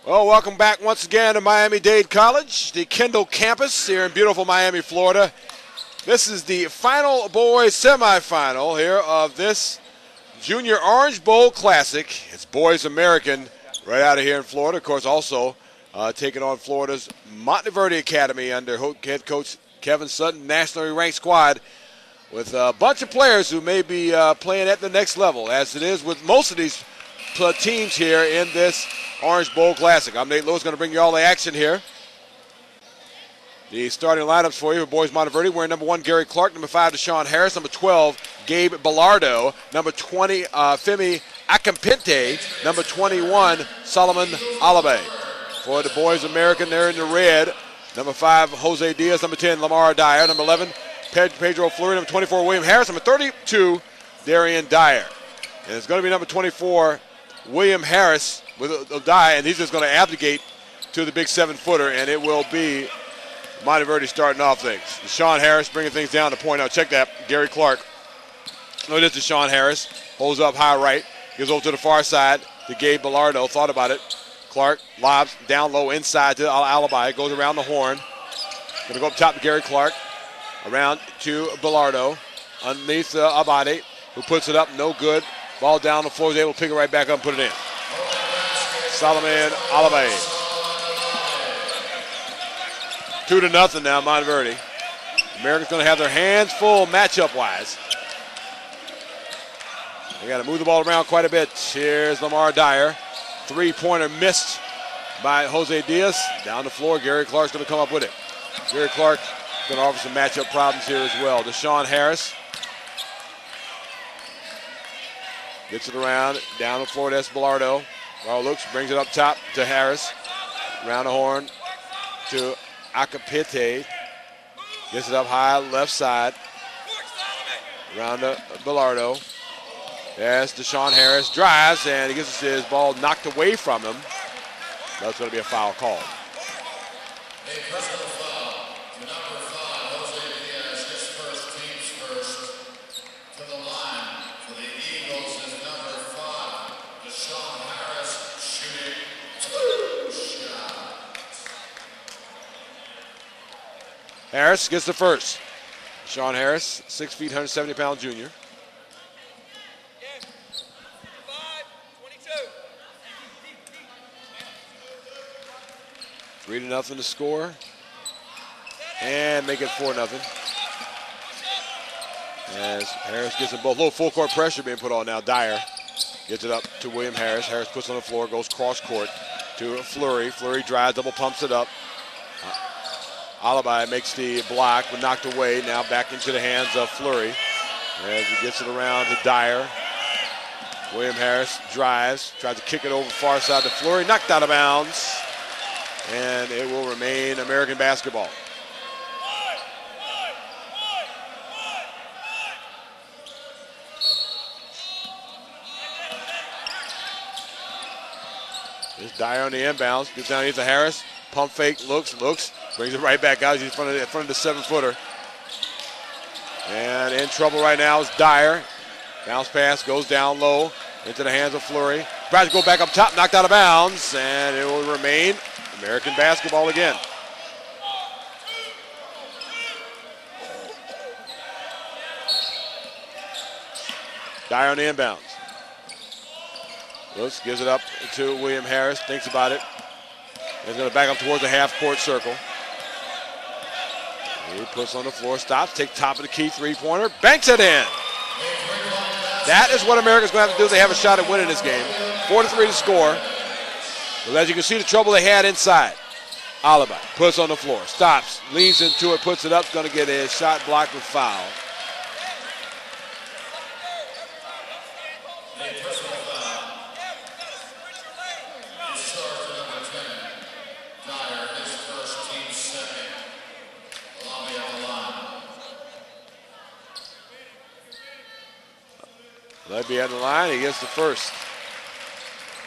Well, welcome back once again to Miami-Dade College, the Kendall campus here in beautiful Miami, Florida. This is the final boys semifinal here of this Junior Orange Bowl Classic. It's Boys American right out of here in Florida. Of course, also taking on Florida's Montverde Academy under head coach Kevin Sutton, nationally ranked squad with a bunch of players who may be playing at the next level, as it is with most of these teams here in this Orange Bowl Classic. I'm Nate Lewis, going to bring you all the action here. The starting lineups for you for Boys Montverde. Wearing number 1, Gary Clark. Number 5, Deshaun Harris. Number 12, Gabe Bellardo. Number 20, Femi Akampinte. Number 21, Solomon Alabe. For the Boys American, they're in the red. Number 5, Jose Diaz. Number 10, Lamar Dyer. Number 11, Pedro Fleury. Number 24, William Harris. Number 32, Darian Dyer. And it's going to be number 24, William Harris with a die, and he's just going to abdicate to the big 7-footer, and it will be Montverde starting off things. Deshaun Harris bringing things down to point out. Check that, Gary Clark. Look at Deshaun Harris. Holds up high right. Gives over to the far side to Gabe Bellardo. Thought about it. Clark lobs down low inside to Alibi. Goes around the horn. Going to go up top to Gary Clark. Around to Bellardo. Underneath Abate, who puts it up. No good. Ball down the floor. Is able to pick it right back up and put it in. Solomon Alabe. 2-0 now, Montverde. Americans going to have their hands full matchup-wise. They got to move the ball around quite a bit. Here's Lamar Dyer. 3-pointer missed by Jose Diaz. Down the floor, Gary Clark's going to come up with it. Gary Clark going to offer some matchup problems here as well. Deshaun Harris. Gets it around, down the floor to Bellardo. Bellardo looks, brings it up top to Harris. Around the horn to Akampinte. Gets it up high, left side. Around to Bellardo. There's Deshaun Harris. Drives, and he gets his ball knocked away from him. That's going to be a foul call. Harris gets the first. Deshaun Harris, 6 feet, 170-pound junior. 3-0 to score. And make it 4-0. As Harris gets them both. A little full court pressure being put on now. Dyer gets it up to William Harris. Harris puts on the floor, goes cross court to Fleury. Fleury drives, double pumps it up. Alibi makes the block, but knocked away. Now back into the hands of Fleury as he gets it around to Dyer. William Harris drives, tries to kick it over far side to Fleury. Knocked out of bounds, and it will remain American basketball. This Dyer on the inbounds, gets down to Harris. Pump fake, looks, brings it right back out. He's in front of the 7-footer. And in trouble right now is Dyer. Bounce pass goes down low into the hands of Fleury. Tries to go back up top, knocked out of bounds, and it will remain American basketball again. Dyer on the inbounds. Looks, gives it up to William Harris, thinks about it. He's going to back up towards the half-court circle. He puts on the floor, stops, takes top of the key, 3-pointer, banks it in. That is what America's going to have to do. They have a shot at winning this game. 4-3 to score. But as you can see, the trouble they had inside. Alibi puts on the floor, stops, leans into it, puts it up, going to get a shot blocked with foul. Levy at the line, he gets the first.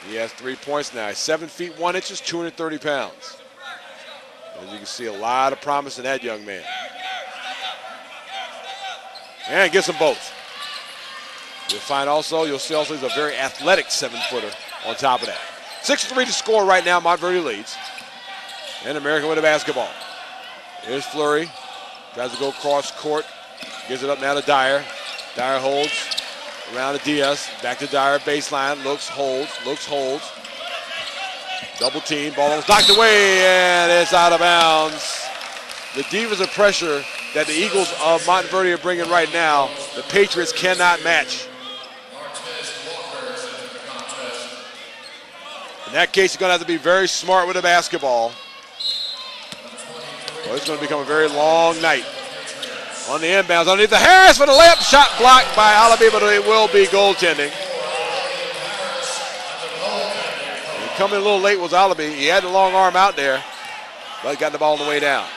He has 3 points now. He's 7 feet 1 inches, 230 pounds. As you can see, a lot of promise in that young man. And gets them both. You'll see also he's a very athletic 7-footer on top of that. 6-3 to score right now. Montverde leads. And American with the basketball. Here's Fleury. Tries to go cross court. Gives it up now to Dyer. Dyer holds. Around to Diaz. Back to Dyer. Baseline. Looks, holds. Double team. Ball almost knocked away, and it's out of bounds. The defensive pressure that the Eagles of Montverde are bringing right now, the Patriots cannot match. In that case, you're going to have to be very smart with the basketball. Well, it's going to become a very long night. On the inbounds, underneath the Harris for the layup. Shot blocked by Alabi, but it will be goaltending. And coming a little late was Alabi. He had the long arm out there, but got the ball on the way down.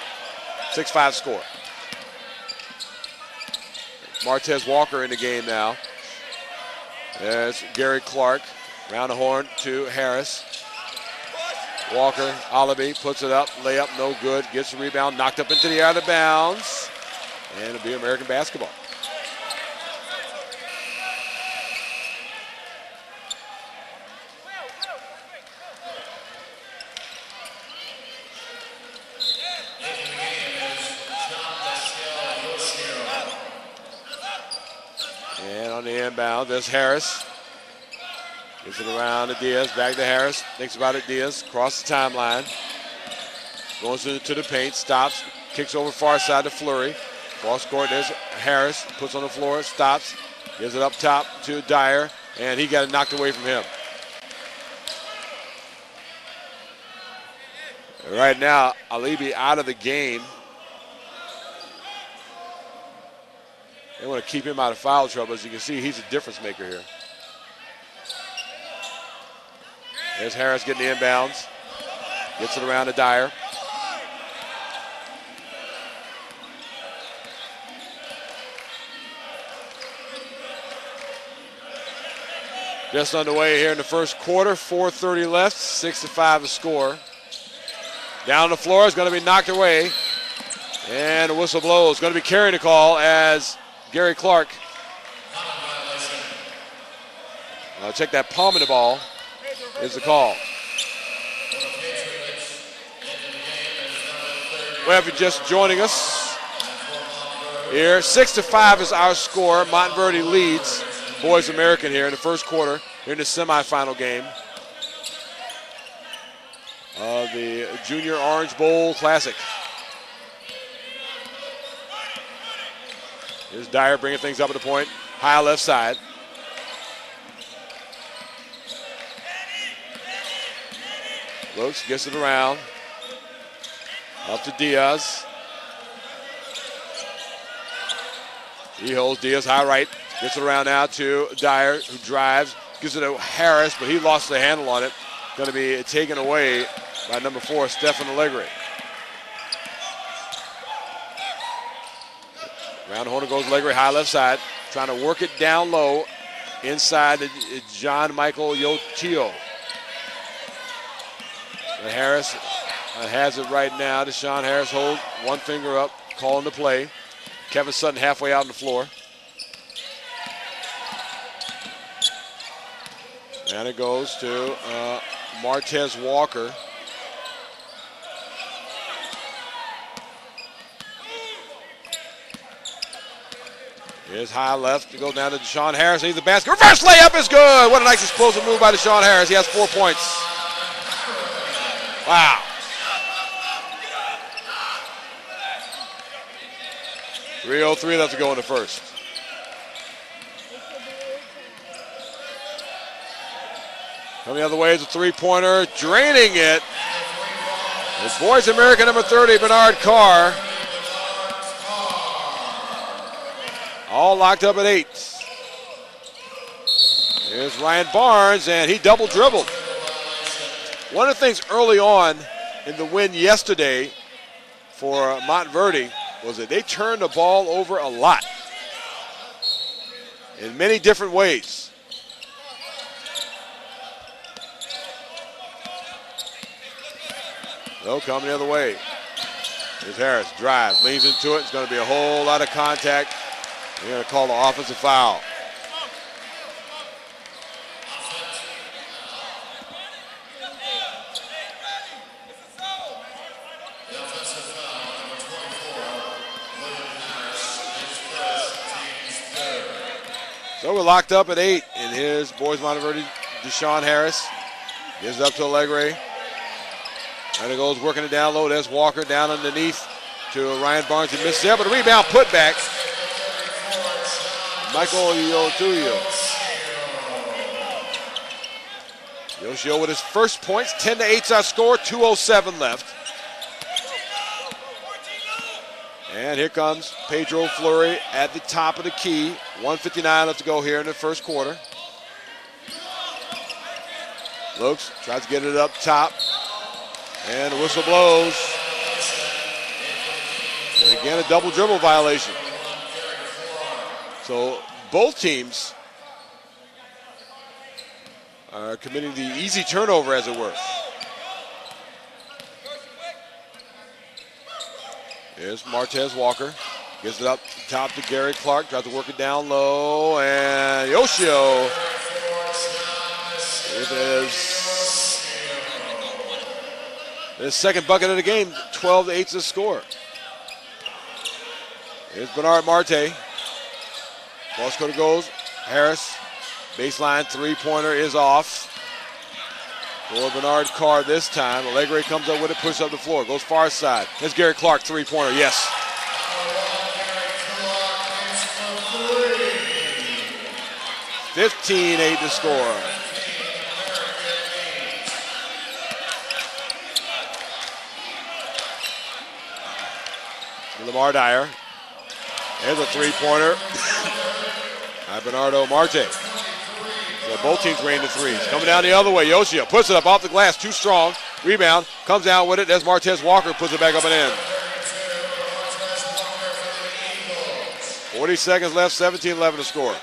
6-5 score. Martez Walker in the game now. There's Gary Clark. Round the horn to Harris. Walker, Alabi puts it up. Layup, no good. Gets the rebound. Knocked up into the out of bounds. And it'll be American basketball. And on the inbound, there's Harris. Gives it around to Diaz. Back to Harris. Thinks about it, Diaz. Across the timeline. Goes into the paint. Stops. Kicks over far side to Fleury. Cross court. There's Harris. Puts on the floor. Stops. Gives it up top to Dyer. And he got it knocked away from him. Right now, Alibi out of the game. They want to keep him out of foul trouble. As you can see, he's a difference maker here. There's Harris getting the inbounds. Gets it around to Dyer. Just underway here in the first quarter. 4:30 left. 6-5 to score. Down the floor is going to be knocked away. And the whistle blows. Going to be carrying the call as Gary Clark. Check that palm of the ball. Is the call. Well, if you're just joining us here, 6-5 is our score. Montverde leads Boys American here in the first quarter, here in the semifinal game of the Junior Orange Bowl Classic. Here's Dyer bringing things up at the point. High left side. Looks, gets it around. Up to Diaz. He holds Diaz high right. Gets it around now to Dyer, who drives. Gives it to Harris, but he lost the handle on it. Going to be taken away by number 4, Stefan Allegri. Round the horn goes Allegri, high left side. Trying to work it down low inside to John Michael Yochio. And Harris has it right now. Deshaun Harris holds one finger up, calling the play. Kevin Sutton halfway out on the floor. And it goes to Martez Walker. Here's high left to go down to Deshaun Harris. He's the basket. Reverse layup is good. What a nice explosive move by Deshaun Harris. He has 4 points. Wow. .303 left to go in the first. Coming the other way is a three-pointer, draining it. It's Boys American number 30, Bernard Carr. All locked up at 8. Here's Ryan Barnes, and he double dribbled. One of the things early on in the win yesterday for Montverde was that they turned the ball over a lot in many different ways. They'll come the other way. Here's Harris, drives, leans into it. It's going to be a whole lot of contact. They're going to call the offensive foul. So we're locked up at 8. And here's boys Montverde, Deshaun Harris. Gives it up to Allegre. And it goes working it down low. There's Walker down underneath to Ryan Barnes. He missed there, but a rebound put back. Michael Yotuyo. Yoshio with his first points. 10-8's our score. 2:07 left. And here comes Pedro Fleury at the top of the key. 1:59 left to go here in the first quarter. Looks, tries to get it up top. And the whistle blows. And again, a double dribble violation. So both teams are committing the easy turnover, as it were. Here's Martez Walker. Gets it up top to Gary Clark. Tries to work it down low. And Yoshio with his second bucket of the game. 12-8's the score. Here's Bernard Marte. Cross court goes. Harris. Baseline three-pointer is off. For Bernard Carr this time. Allegre comes up with it, pushes up the floor. Goes far side. There's Gary Clark, three-pointer. Yes. (15-8) to score. Lamar Dyer. There's a three-pointer by Bernardo Marte. So both teams rain to threes. Coming down the other way, Yoshio puts it up off the glass, too strong. Rebound, comes down with it. There's Martez Walker, puts it back up and in. 40 seconds left, 17-11 to score.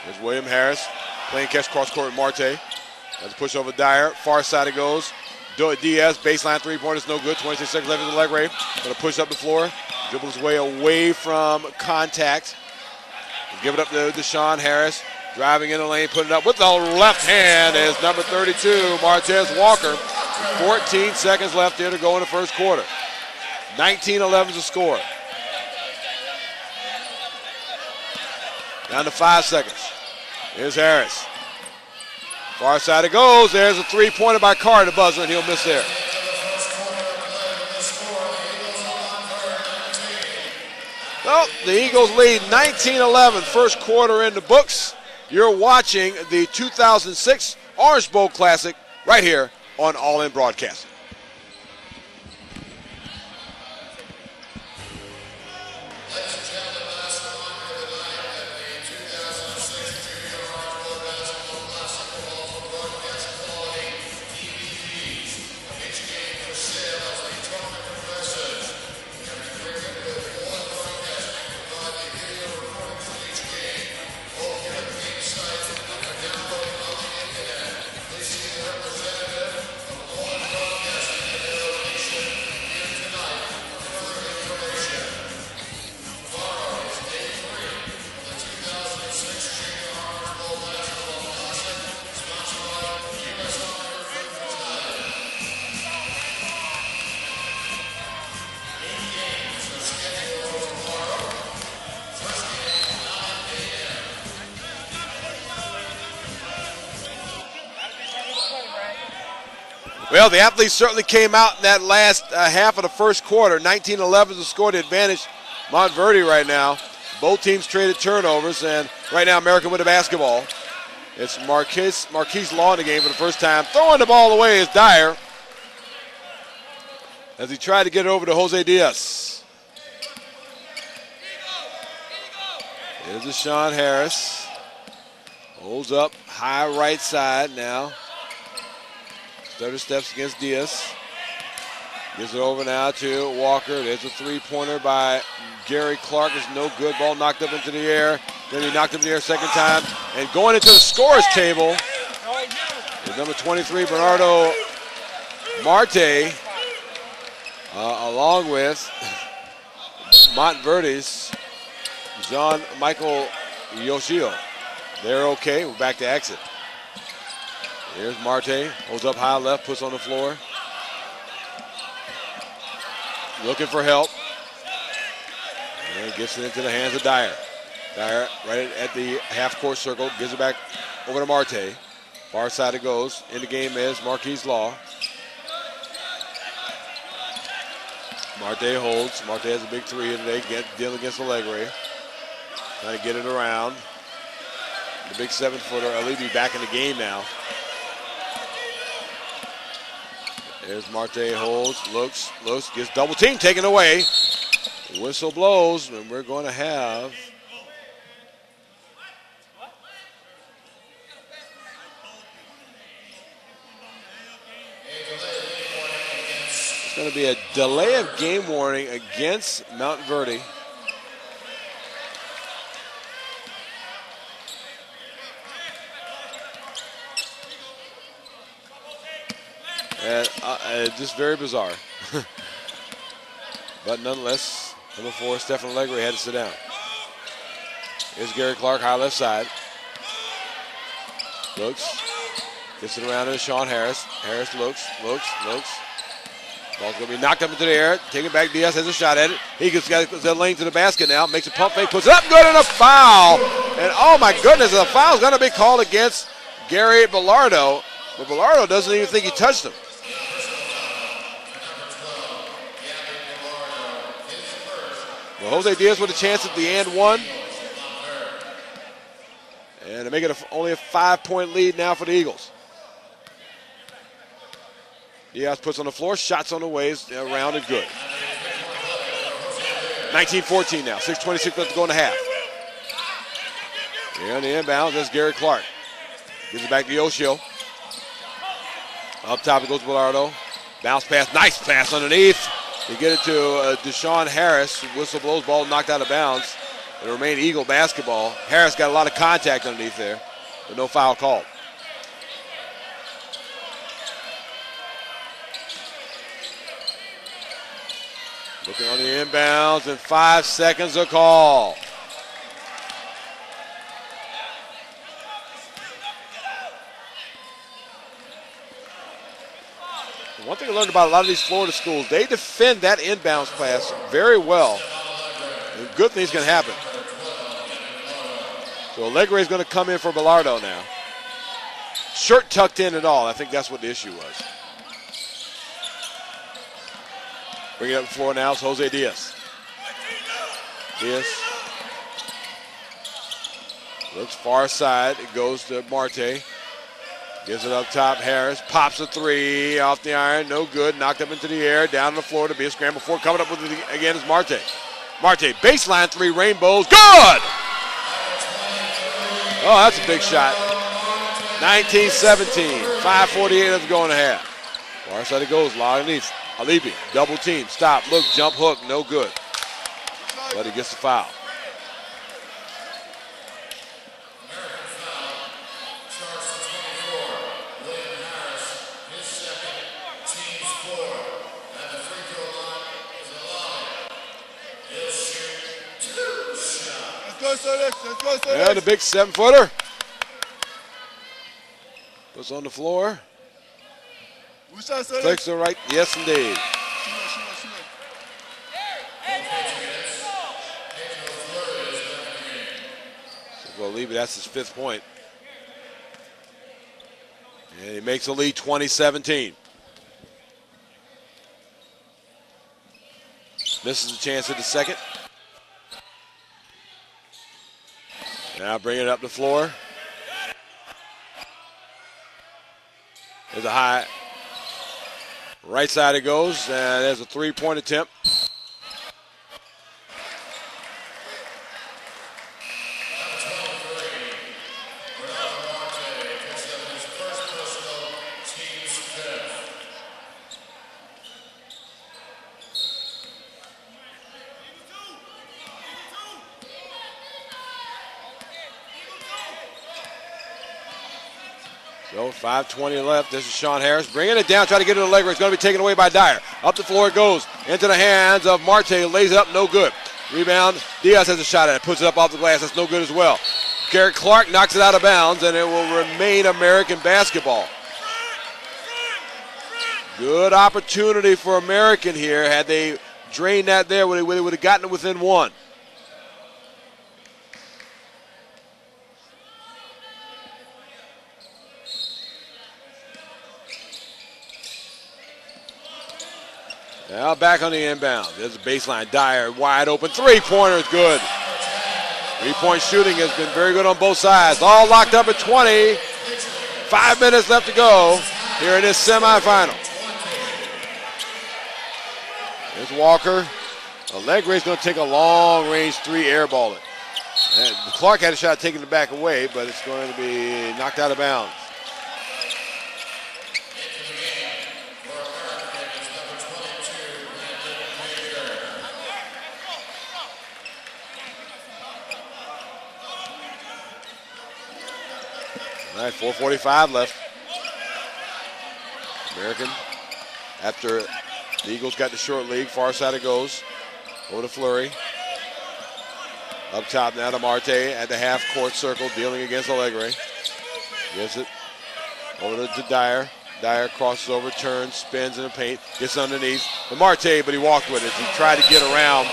There's William Harris playing catch cross court with Marte. That's a push over Dyer. Far side it goes. Diaz, baseline three-pointers, no good. 26 seconds left in the Allegre. Going to push up the floor. Dribbles his way away from contact. Give it up to Deshaun Harris. Driving in the lane, putting it up with the left hand is number 32, Martez Walker. 14 seconds left here to go in the first quarter. 19-11 is the score. Down to 5 seconds. Here's Harris. Far side it goes. There's a three-pointer by Carr to buzzer, and he'll miss there. Well, the Eagles lead 19-11, first quarter in the books. You're watching the 2006 Orange Bowl Classic right here on All In Broadcasting. Well, the athletes certainly came out in that last half of the first quarter. 19-11 is the score to advantage Montverde right now. Both teams traded turnovers, and right now American with the basketball. It's Marquise Law in the game for the first time. Throwing the ball away is Dyer as he tried to get it over to Jose Diaz. Here's Deshaun Harris. Holds up, high right side now. Stutter steps against Diaz. Gives it over now to Walker. There's a three-pointer by Gary Clark. It's no good. Ball knocked up into the air. Then he knocked up in the air a second time. And going into the scorer's table is number 23, Bernardo Marte, along with Montverde's Jean-Michael Yoshio. They're okay. We're back to exit. Here's Marte, holds up high left, puts on the floor. Looking for help. gets it into the hands of Dyer. Dyer right at the half-court circle, gives it back over to Marte. Far side it goes. In the game is Marquise Law. Marte holds. Marte has a big three today, dealing against Allegre. Trying to get it around. The big 7-footer, Alibi, back in the game now. There's Marte, holds, looks, gets double team taken away. Whistle blows, and we're going to have it's going to be a delay of game warning against Montverde. Just very bizarre. But nonetheless, number 4, Stephen Allegre had to sit down. Here's Gary Clark, high left side. Looks. Gets it around to Sean Harris. Harris looks. Ball's going to be knocked up into the air. Taking back, Diaz has a shot at it. He gets that lane to the basket now. Makes a pump fake, puts it up, good, and a foul. And oh my goodness, the foul's going to be called against Gary Bilardo. But Bilardo doesn't even think he touched him. Well, Jose Diaz with a chance at the and one. And to make it only a 5-point lead now for the Eagles. Diaz puts on the floor, shots on the ways, around and good. 19-14 now, 6:26 left to go in the half. Here on the inbound, that's Gary Clark. Gives it back to Yoshio. Up top it goes Bilardo. Bounce pass, nice pass underneath. They get it to Deshaun Harris. Whistle blows, ball knocked out of bounds. It'll remain Eagle basketball. Harris got a lot of contact underneath there, but no foul called. Looking on the inbounds, and 5 seconds a call. One thing I learned about a lot of these Florida schools, they defend that inbounds pass very well. And good things can happen. So Allegre is going to come in for Bilardo now. Shirt tucked in and all. I think that's what the issue was. Bring it up the floor now. It's Jose Diaz. Diaz looks far side. It goes to Marte. Gives it up top. Harris pops a three off the iron. No good. Knocked up into the air. Down on the floor to be a scramble for. Coming up with it again is Marte. Marte, baseline three, rainbows. Good! Oh, that's a big shot. 19-17. 5:48 left to go in the half. Far side it goes. Law underneath. Alibi, double team. Stop. Look. Jump hook. No good. But he gets the foul. Yeah, the big 7-footer. Puts on the floor. Clicks it right. Yes, indeed. Well, leave it. That's his 5th point. And he makes the lead 20-17. Misses a chance at the second. Now bring it up the floor. There's a high. Right side it goes. There's a 3-point attempt. So 5:20 left. This is Sean Harris bringing it down, trying to get it to Allegre. It's going to be taken away by Dyer. Up the floor it goes. Into the hands of Marte. Lays it up, no good. Rebound. Diaz has a shot at it. Puts it up off the glass. That's no good as well. Garrett Clark knocks it out of bounds, and it will remain American basketball. Good opportunity for American here. Had they drained that there, they would have gotten it within one. Now back on the inbound. There's a baseline. Dyer wide open. Three-pointer is good. Three-point shooting has been very good on both sides. All locked up at 20. 5 minutes left to go here in this semifinal. There's Walker. Allegre's going to take a long-range three, airball it. And Clark had a shot taking it back away, but it's going to be knocked out of bounds. All right, 4:45 left. American, after the Eagles got the short lead, far side it goes. Over to Fleury. Up top now to Marte at the half-court circle, dealing against Allegre. Gives it over to Dyer. Dyer crosses over, turns, spins in the paint, gets underneath. To Marte, but he walked with it. He tried to get around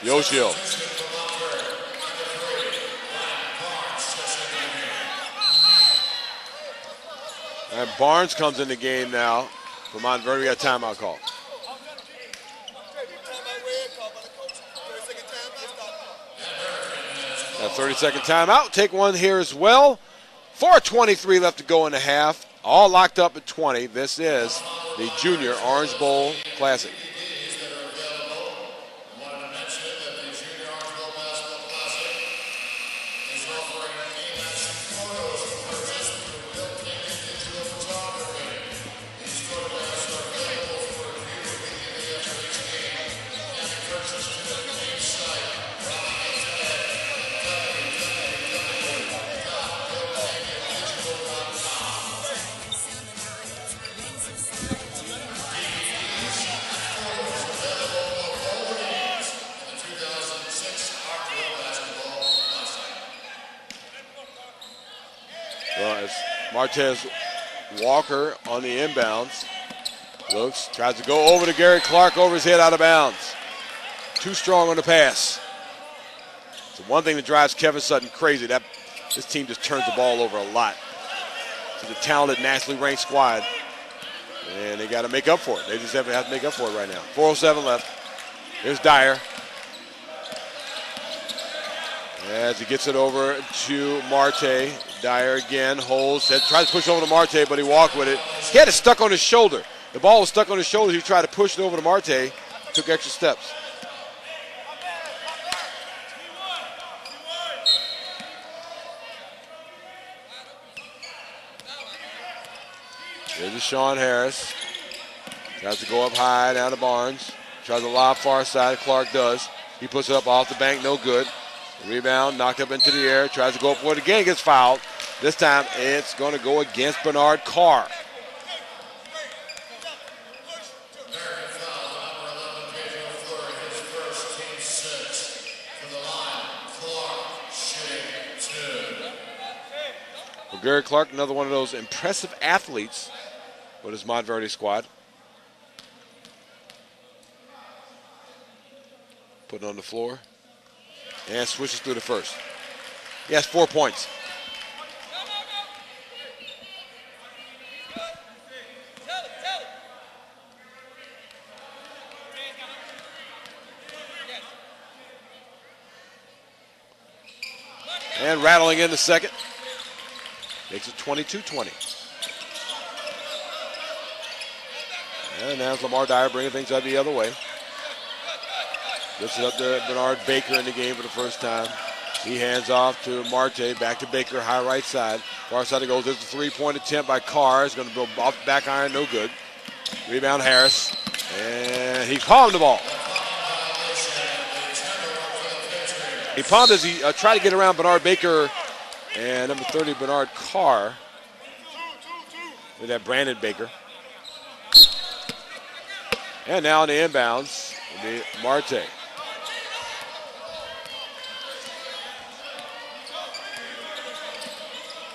Yoshio. And Barnes comes in the game now for Montverde. We got a timeout call. A 30-second timeout. Take one here as well. 4:23 left to go in the half. All locked up at 20. This is the Junior Orange Bowl Classic. Martez Walker on the inbounds. Looks, tries to go over to Gary Clark, over his head, out of bounds. Too strong on the pass. It's the one thing that drives Kevin Sutton crazy. That this team just turns the ball over a lot. To the talented, nationally ranked squad. And they got to make up for it. They just have to make up for it right now. 4:07 left. Here's Dyer. As he gets it over to Marte. Dyer again holds, tries to push over to Marte, but he walked with it. He had it stuck on his shoulder. The ball was stuck on his shoulder. He tried to push it over to Marte, took extra steps. There's Sean Harris. Tries to go up high, down to Barnes. Tries to lob far side, Clark does. He puts it up off the bank, no good. Rebound, knocked up into the air, tries to go up for it again, gets fouled. This time it's going to go against Bernard Carr. Well, Gary Clark, another one of those impressive athletes with his Montverde squad. Put it on the floor. And switches through the first. He has 4 points. And rattling in the second. Makes it 22-20. And now Lamar Dyer bringing things up the other way. This is up to Bernard Baker in the game for the first time. He hands off to Marte, back to Baker, high right side. Far side it goes. There's a three-point attempt by Carr. It's going to go off the back iron, no good. Rebound Harris. And he palmed the ball. He palmed as he tried to get around Bernard Baker and number 30, Bernard Carr. With that Brandon Baker. And now on the inbounds will be Marte.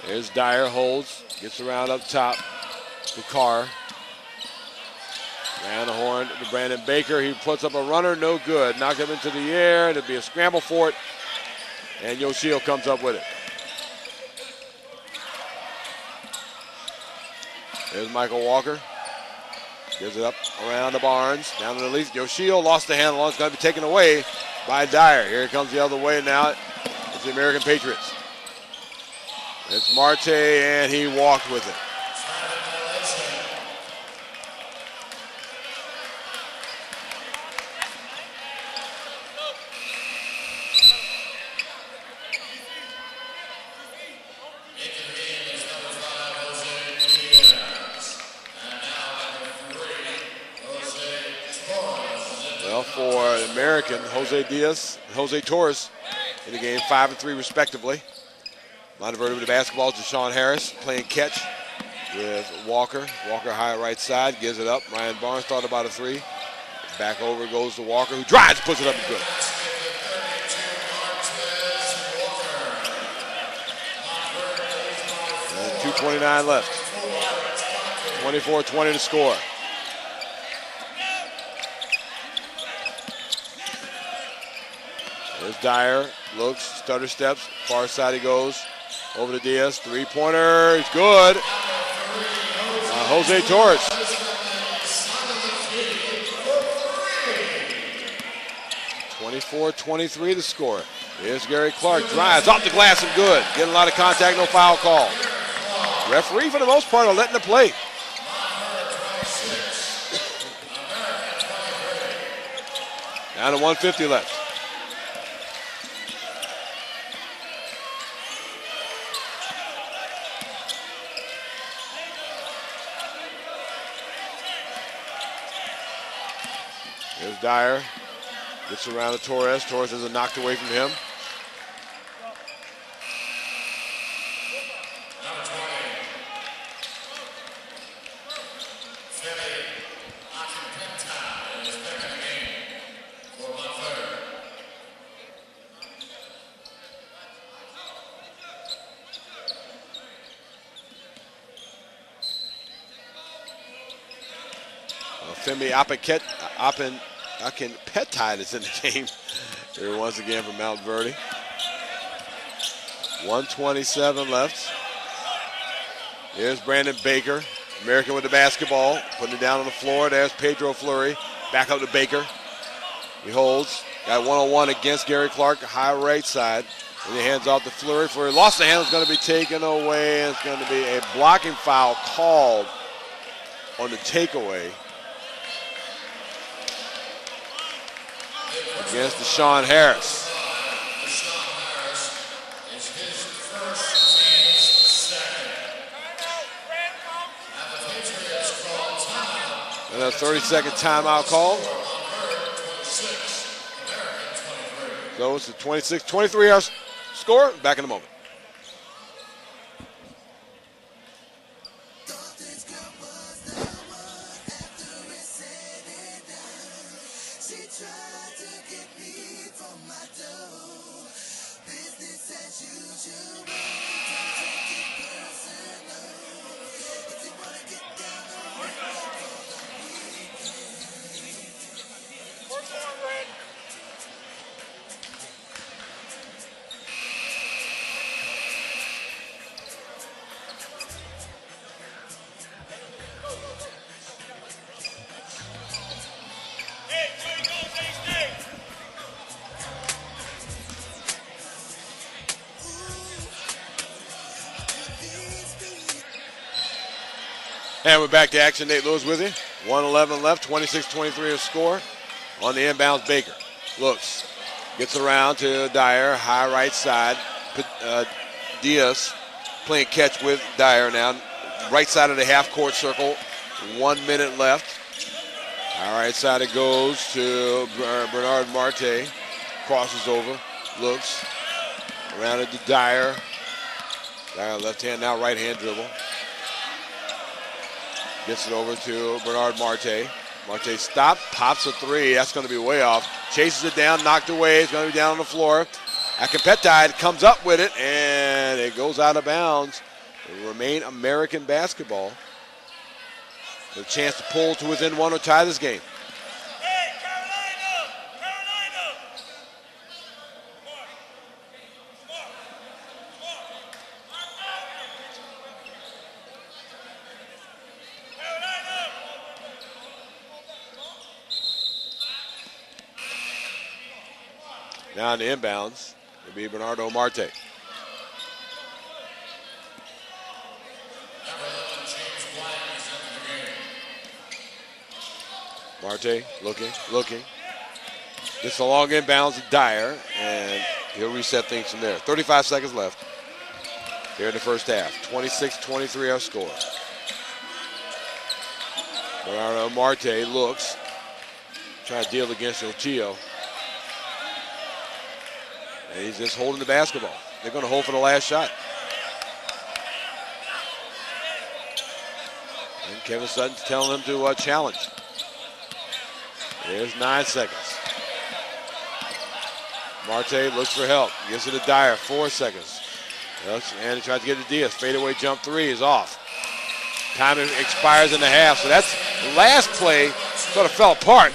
There's Dyer, holds, gets around up top to Carr. Down the horn to Brandon Baker. He puts up a runner, no good. Knocked him into the air. It'll be a scramble for it. And Yoshio comes up with it. There's Michael Walker. Gives it up around to Barnes. Down to the lead. Yoshio lost the handle. It's going to be taken away by Dyer. Here it comes the other way now. It's the American Patriots. It's Marte, and he walked with it. Well, for American, Jose Diaz and Jose Torres in the game, 5 and 3 respectively. Montverde with the basketball to Sean Harris, playing catch with Walker. Walker high right side, gives it up. Ryan Barnes thought about a three. Back over goes to Walker, who drives, puts it up and good. 2:29 left. 24-20 to score. There's Dyer, looks, stutter steps, far side he goes. Over to Diaz, three-pointer, it's good. Jose Torres. 24-23 to score. Here's Gary Clark, drives off the glass and good. Getting a lot of contact, no foul call. Referee for the most part are letting it play. Down to 150 left. Here's Dyer. Gets around to Torres. Torres has it knocked away from him. Femi Akinpetide is in the game here once again from Montverde. 1:27 left. Here's Brandon Baker. American with the basketball, putting it down on the floor. There's Pedro Fleury. Back up to Baker. He holds. Got one-on-one against Gary Clark, high right side. And he hands off to Fleury. Fleury lost the handle. It's going to be taken away. It's going to be a blocking foul called on the takeaway against Deshaun Harris. And a 30-second timeout call. So it's a 26-23 our score. Back in a moment. And we're back to action. Nate Lewis with you. 1:11 left, 26-23 to score on the inbounds. Baker looks, gets around to Dyer, high right side. Diaz playing catch with Dyer now. Right side of the half-court circle, 1 minute left. High right side it goes to Bernard Marte. Crosses over, looks, around it to Dyer. Dyer left hand, now right hand dribble. Gets it over to Bernard Marte. Marte stopped, pops a three. That's going to be way off. Chases it down, knocked away. It's going to be down on the floor. Akinpetide comes up with it, and it goes out of bounds. It will remain American basketball. With a chance to pull to within one or tie this game. Down to inbounds. It'll be Bernardo Marte. Marte looking. Gets a long inbounds to Dyer, and he'll reset things from there. 35 seconds left here in the first half. 26-23 our score. Bernardo Marte looks. Trying to deal against Ochoa. And he's just holding the basketball. They're going to hold for the last shot. And Kevin Sutton's telling them to challenge. There's 9 seconds. Marte looks for help. Gets it to Dyer. 4 seconds. And he tries to get to Diaz. Fadeaway jump 3 is off. Time expires in the half. So that's the last play. Sort of fell apart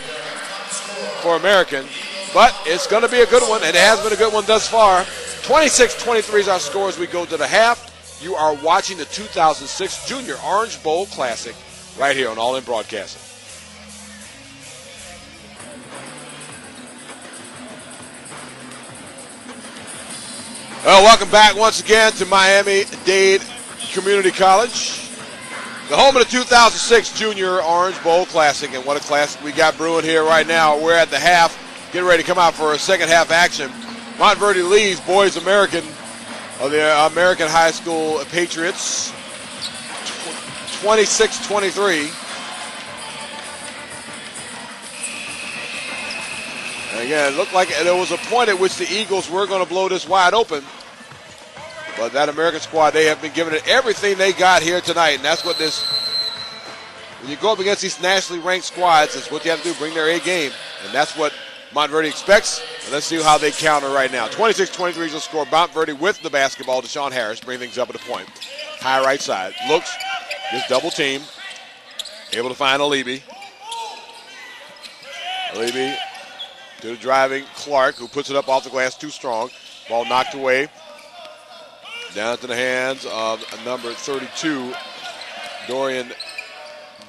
for American. But it's going to be a good one, and it has been a good one thus far. 26-23 is our score as we go to the half. You are watching the 2006 Junior Orange Bowl Classic right here on All In Broadcasting. Well, welcome back once again to Miami-Dade Community College, the home of the 2006 Junior Orange Bowl Classic. And what a classic we got brewing here right now. We're at the half, getting ready to come out for a second half action. Montverde leads boys American of the American High School Patriots 26-23. And again, it looked like there was a point at which the Eagles were going to blow this wide open. But that American squad, they have been giving it everything they got here tonight. And that's what this, when you go up against these nationally ranked squads, that's what you have to do, bring their A game. And that's what Montverde expects. And let's see how they counter right now. 26-23 is the score. Montverde with the basketball. Deshaun Harris bring things up at the point. High right side. Looks, gets double team. Able to find Alibi. Alibi to the driving Clark, who puts it up off the glass too strong. Ball knocked away. Down to the hands of number 32, Darian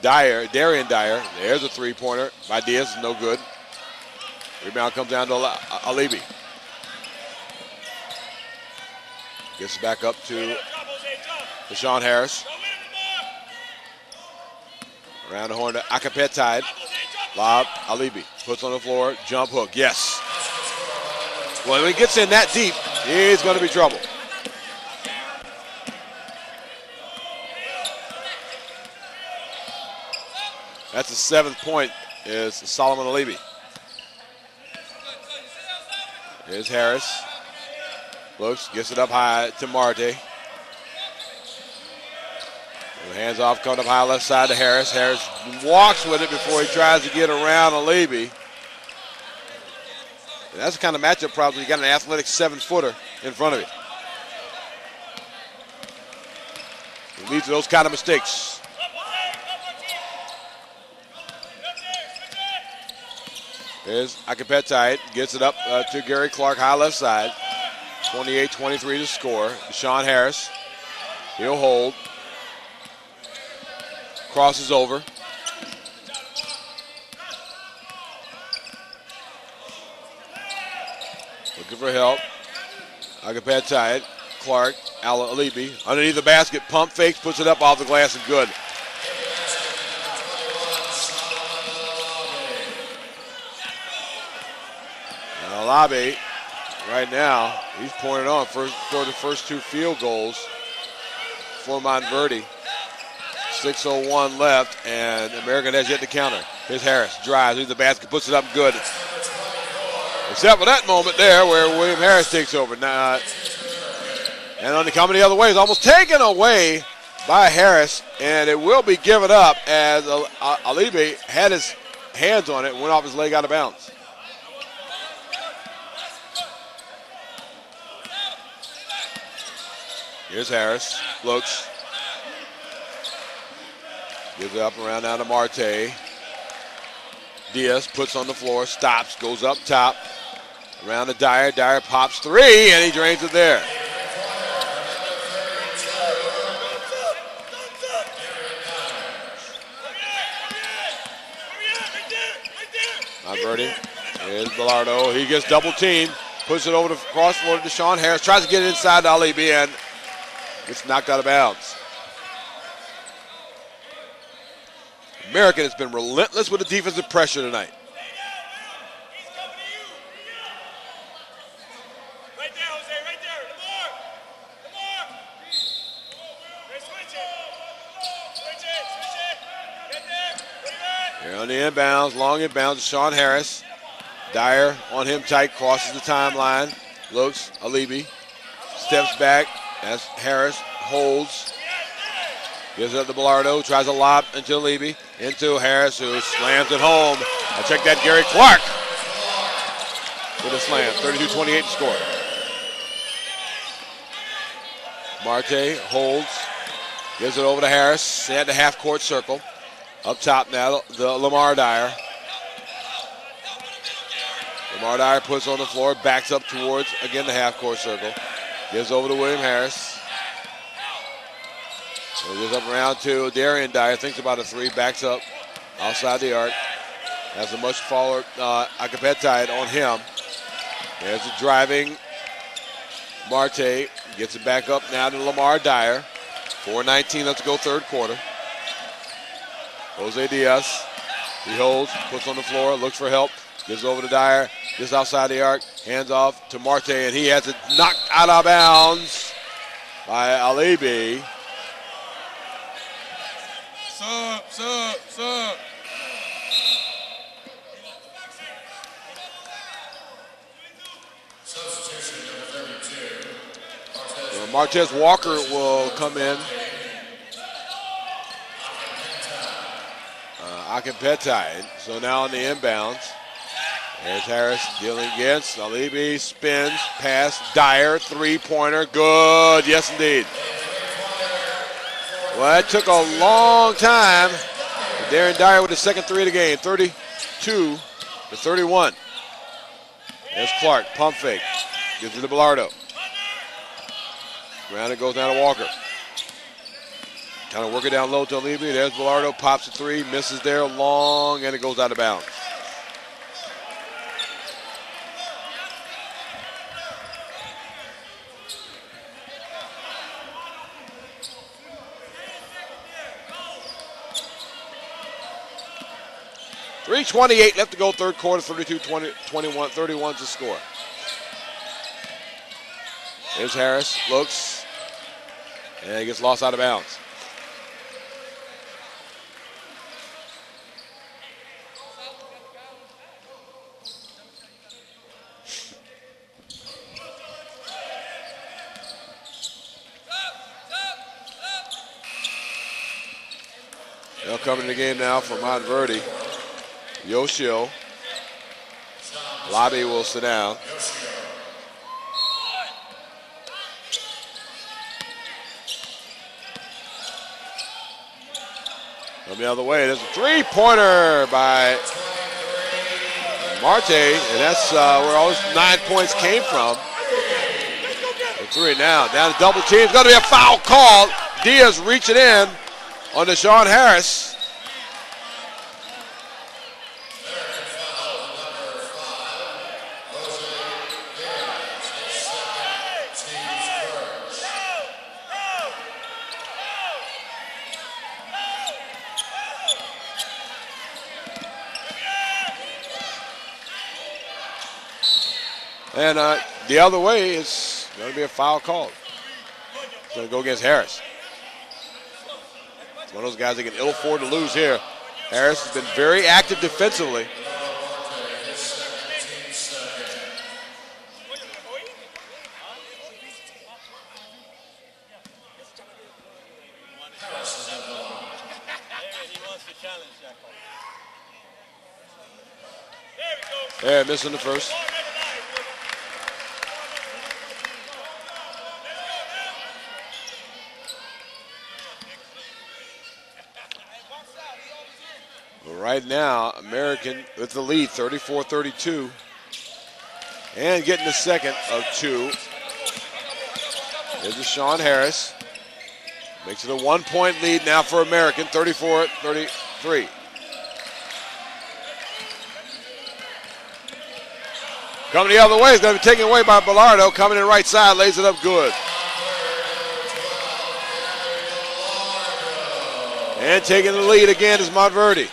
Dyer. There's a three-pointer by Diaz, no good. Rebound comes down to Alibi. Gets back up to Deshaun Harris. Around the horn to Akapetide. Lob, Alibi. Puts on the floor, jump hook, yes. Well, when he gets in that deep, he's going to be trouble. That's the 7th point, is Solomon Alibi. Here's Harris. Looks, gets it up high to Marte. Hands off, coming up high left side to Harris. Harris walks with it before he tries to get around Alibi. And that's the kind of matchup problem. You got an athletic 7-footer in front of you. It leads to those kind of mistakes. There's Akapetite, gets it up to Gary Clark, high left side. 28-23 to score. Deshaun Harris, he'll hold. Crosses over. Looking for help. Akapetite, Clark, Alibi. Underneath the basket, pump fakes, puts it up off the glass and good. Alabe, right now, he's pouring it on for the first 2 field goals for Montverde. 6:01 left, and American has yet to counter. Here's Harris, drives, leaves the basket, puts it up good. Except for that moment there where William Harris takes over. Now, and on the coming the other way, is almost taken away by Harris, and it will be given up as Alibi had his hands on it and went off his leg out of bounds. Here's Harris, looks. Gives it up around now to Marte. Diaz puts on the floor, stops, goes up top. Around to Dyer. Dyer pops 3, and he drains it there. Montverde. Here's Bilardo. He gets double teamed. Puts it over the cross floor to Deshaun Harris. Tries to get it inside to Alibi and gets knocked out of bounds. American has been relentless with the defensive pressure tonight. Here on the inbounds, long inbounds, Deshaun Harris. Dyer on him tight, crosses the timeline. Looks, Alibi. Steps back as Harris holds. Gives it up to Bilardo, tries a lob into Alibi. Into Harris, who slams it home. I check that, Gary Clark with a slam. 32-28 to score. Marte holds. Gives it over to Harris. At the half-court circle. Up top now, the Lamar Dyer. Lamar Dyer puts on the floor, backs up towards, again, the half-court circle. Gives over to William Harris. So goes up around to Darian Dyer, thinks about a three, backs up outside the arc. Has a much taller Akapetite on him. There's the driving. Marte gets it back up now to Lamar Dyer. 4:19 left to go third quarter. Jose Diaz, he holds, puts on the floor, looks for help, gives over to Dyer, just outside the arc, hands off to Marte, and he has it knocked out of bounds by Alibi. Sub. Martez Walker will come in. Akinpetai. So now on the inbounds. There's Harris dealing against. Alibi spins, pass, Dyer, three-pointer, good, yes indeed. Well, it took a long time. Darren Dyer with the second three of the game, 32-31. There's Clark, pump fake, gives it to Bilardo. Around it goes down to Walker. Kind of work it down low to Alibi. There's Bilardo, pops a three, misses there, long, and it goes out of bounds. .328 left to go third quarter, 32-31 to score. There's Harris, looks, and he gets lost out of bounds. They'll come in the game now for Montverde. Yoshio. Lobby will sit down. From the other way, there's a three-pointer by Marte, and that's where all those 9 points came from. The three now, down to double team. It's going to be a foul call. Diaz reaching in on Deshaun Harris. And the other way is going to be a foul call. It's going to go against Harris. It's one of those guys that can ill afford to lose here. Harris has been very active defensively. There, missing the first. Right now, American with the lead, 34-32. And getting the second of two. There's Deshaun Harris. Makes it a 1 point lead now for American, 34-33. Coming the other way, it's going to be taken away by Bellardo. Coming in right side, lays it up good. And taking the lead again is Montverde.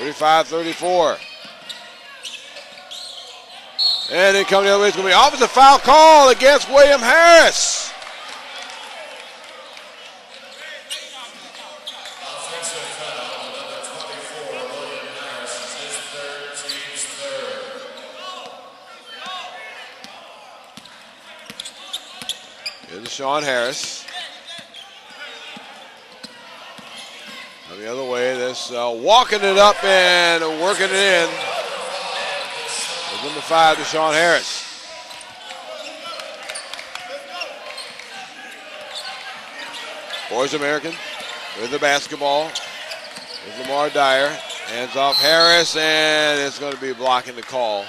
35-34. And then coming the other way, it's going to be an offensive foul call against William Harris. Here's Sean Harris. On the other way, this walking it up and working it in. Number 5 to Sean Harris. Boys American with the basketball. With Lamar Dyer. Hands off Harris, and it's going to be blocking the call.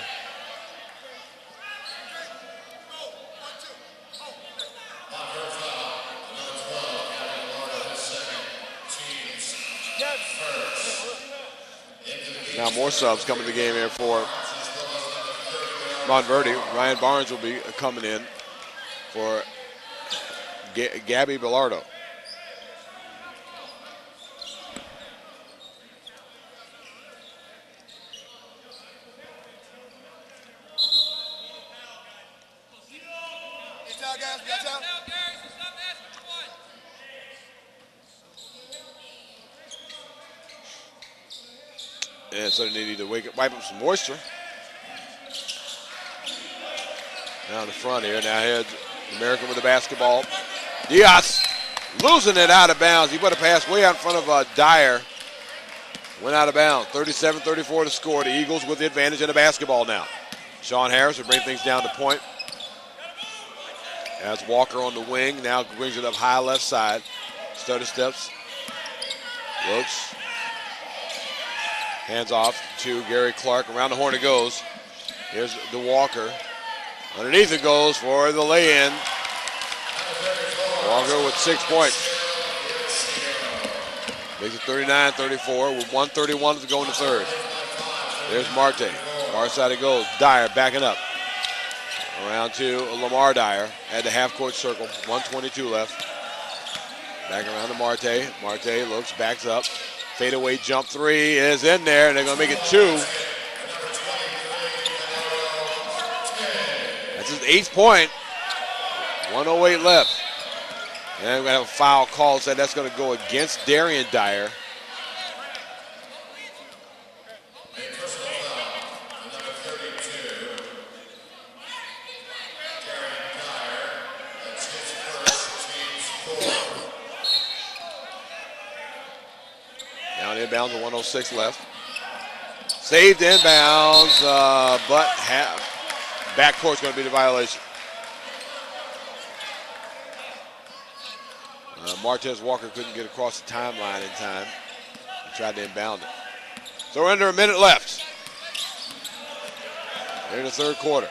Now more subs coming to the game here for Montverde. Ryan Barnes will be coming in for Gabby Bellardo. And so they need to wipe up some moisture. Down the front here. Now here's American with the basketball. Diaz losing it out of bounds. He put a pass way out in front of Dyer. Went out of bounds. 37-34 to score. The Eagles with the advantage in the basketball now. Sean Harris will bring things down to point. As Walker on the wing. Now brings it up high left side. Stutter steps. Looks. Hands off to Gary Clark. Around the horn it goes. Here's the Walker. Underneath it goes for the lay-in. Walker with 6 points. Makes it 39-34 with 1:31 to go in the third. There's Marte. Far side it goes. Dyer backing up. Around to Lamar Dyer at the half-court circle. 1:22 left. Back around to Marte. Marte looks, backs up. Fadeaway jump three is in there, and they're going to make it 2. That's his 8th point. 1:08 left. And we're going to have a foul call, so that's going to go against Darian Dyer. Down inbounds with 1:06 left. Saved inbounds, but backcourt's going to be the violation. Martez Walker couldn't get across the timeline in time. He tried to inbound it. So we're under a minute left. Here in the third quarter.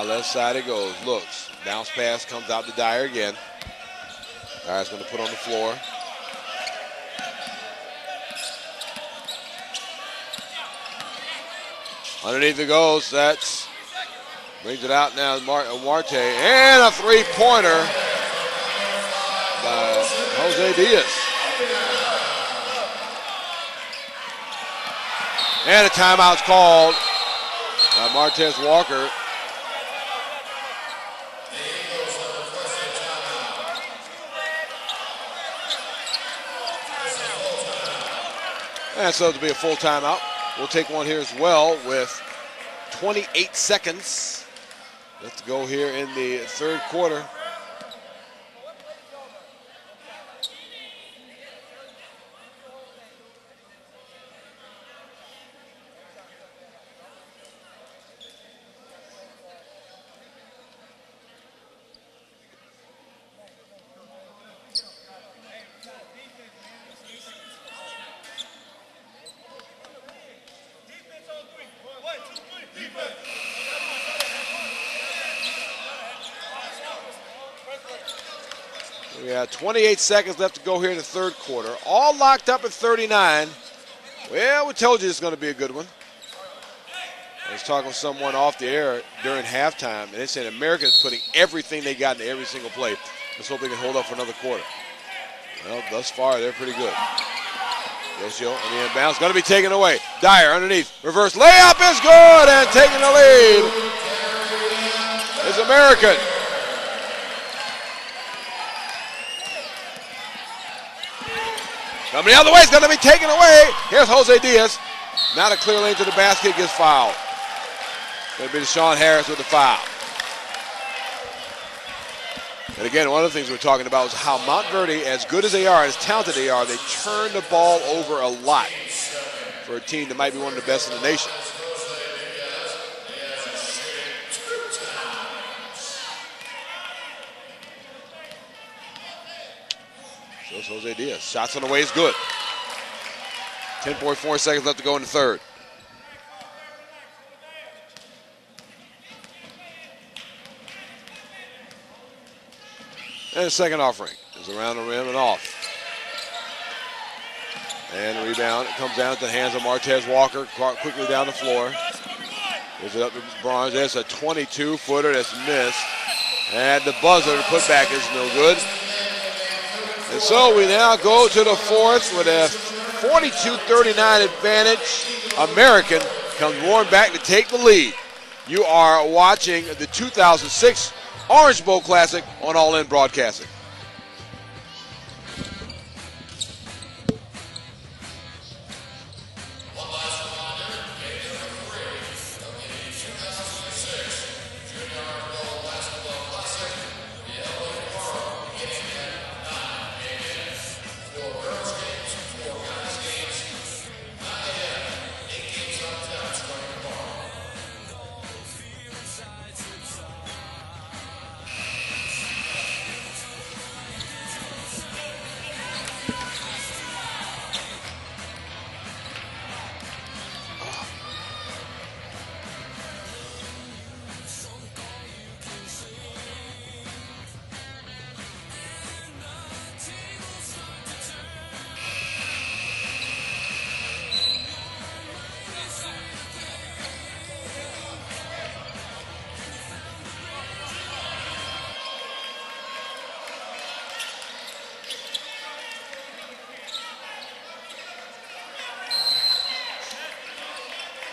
Left side it goes. Looks. Bounce pass comes out to Dyer again. Dyer's going to put on the floor. Underneath it goes. That's brings it out now. Marte and a three-pointer by Jose Diaz. And a timeout's called by Martez Walker. And so it'll be a full timeout. We'll take one here as well with 28 seconds. Let's go here in the third quarter. We got 28 seconds left to go here in the third quarter. All locked up at 39. Well, we told you it's going to be a good one. I was talking with someone off the air during halftime, and they said America's putting everything they got into every single play. Let's hope they can hold up for another quarter. Well, thus far, they're pretty good. Yoshio on the inbounds, going to be taken away. Dyer underneath, reverse layup is good, and taking the lead is American. Coming the other way, it's going to be taken away. Here's Jose Diaz. Not a clear lane to the basket, gets fouled. Going to be Deshaun Harris with the foul. And again, one of the things we're talking about is how Montverde, as good as they are, as talented they are, they turn the ball over a lot for a team that might be one of the best in the nation. So it's Jose Diaz. Shots on the way is good. 10.4 seconds left to go in the third. And the second offering is around the rim and off. And the rebound, it comes down to the hands of Martez Walker, quickly down the floor. Gives it up to Barnes. There's a 22-footer that's missed. And the buzzer, the putback is no good. And so we now go to the fourth with a 42-39 advantage. American comes roaring back to take the lead. You are watching the 2006 Orange Bowl Classic on All In Broadcasting.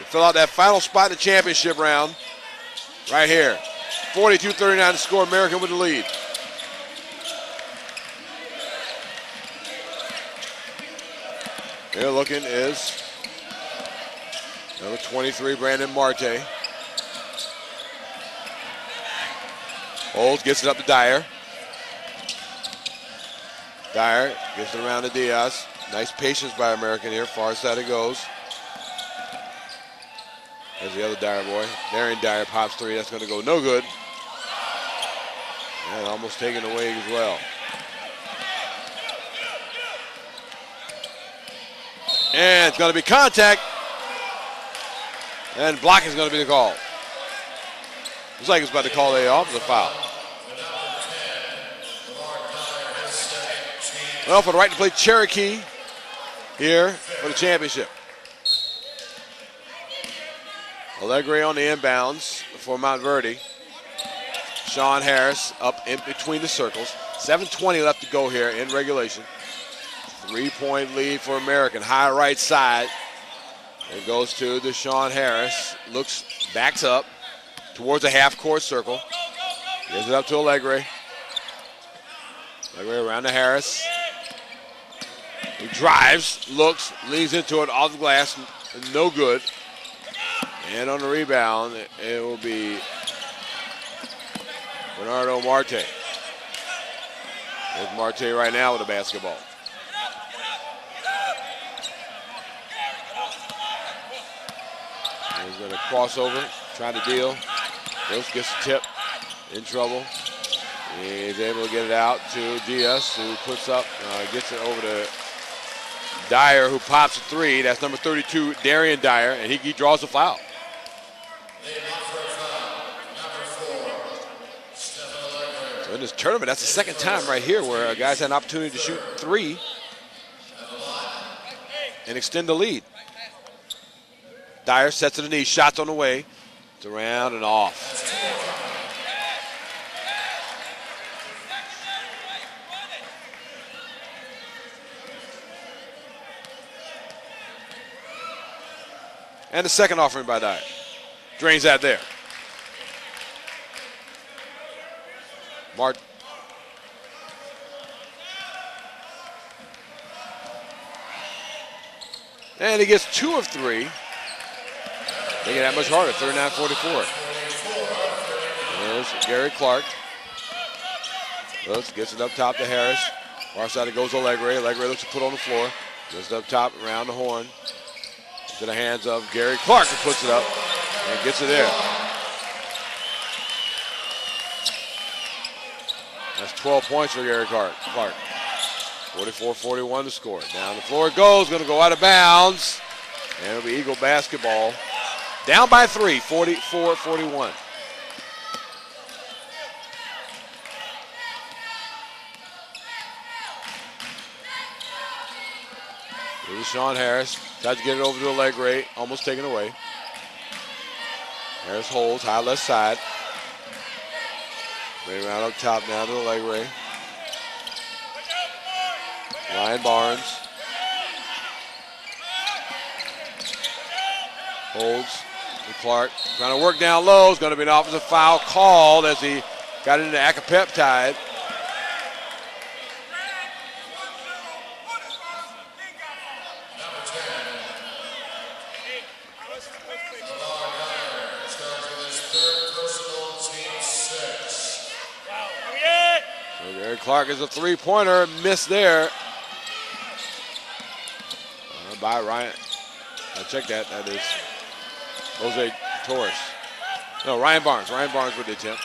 Fill out that final spot in the championship round right here. 42-39 to score. American with the lead. Here looking is number 23, Brandon Marte. Holds, gets it up to Dyer. Dyer gets it around to Diaz. Nice patience by American here. Far side it goes. There's the other Dyer boy. Darian Dyer pops three. That's going to go no good. And almost taken away as well. And it's going to be contact. And blocking is going to be the call. Looks like it's about to call a offensive foul. Well, for the right to play Cherokee here for the championship. Allegre on the inbounds for Montverde. Sean Harris up in between the circles. 7:20 left to go here in regulation. 3-point lead for American. High right side. It goes to Deshaun Harris. Looks, backs up towards the half-court circle. Gives it up to Allegre. Allegre around to Harris. He drives, looks, leans into it off the glass. No good. And on the rebound, it will be Bernardo Marte. There's Marte right now with the basketball. He's going to cross over, try to deal. Wills gets the tip, in trouble. He's able to get it out to Diaz, who puts up, gets it over to Dyer, who pops a three. That's number 32, Darian Dyer, and he draws the foul. So in this tournament, that's the second time right here where a guy's had an opportunity to shoot three and extend the lead. Dyer sets to the knee. Shots on the way. It's around and off. And the second offering by Dyer. Drains that there. Mark. And he gets 2 of 3. Making it that much harder, 39-44. There's Gary Clark. Looks, gets it up top to Harris. Far side it goes to Allegre. Allegre looks to put on the floor. Gets it up top, around the horn. To the hands of Gary Clark, who puts it up and gets it there. That's 12 points for Gary Clark. 44-41 to score. Down the floor it goes, going to go out of bounds. And it'll be Eagle basketball. Down by 3, 44-41. Here's Sean Harris. Tries to get it over to Allegre. Almost taken away. Harris holds, high left side. Way around up top now to Allegre. Ryan Barnes. Holds to Clark. Trying to work down low. It's going to be an offensive foul called as he got into acapeptide. Clark is a three-pointer, missed there by Ryan. I check that. That is Jose Torres. No, Ryan Barnes. Ryan Barnes with the attempt.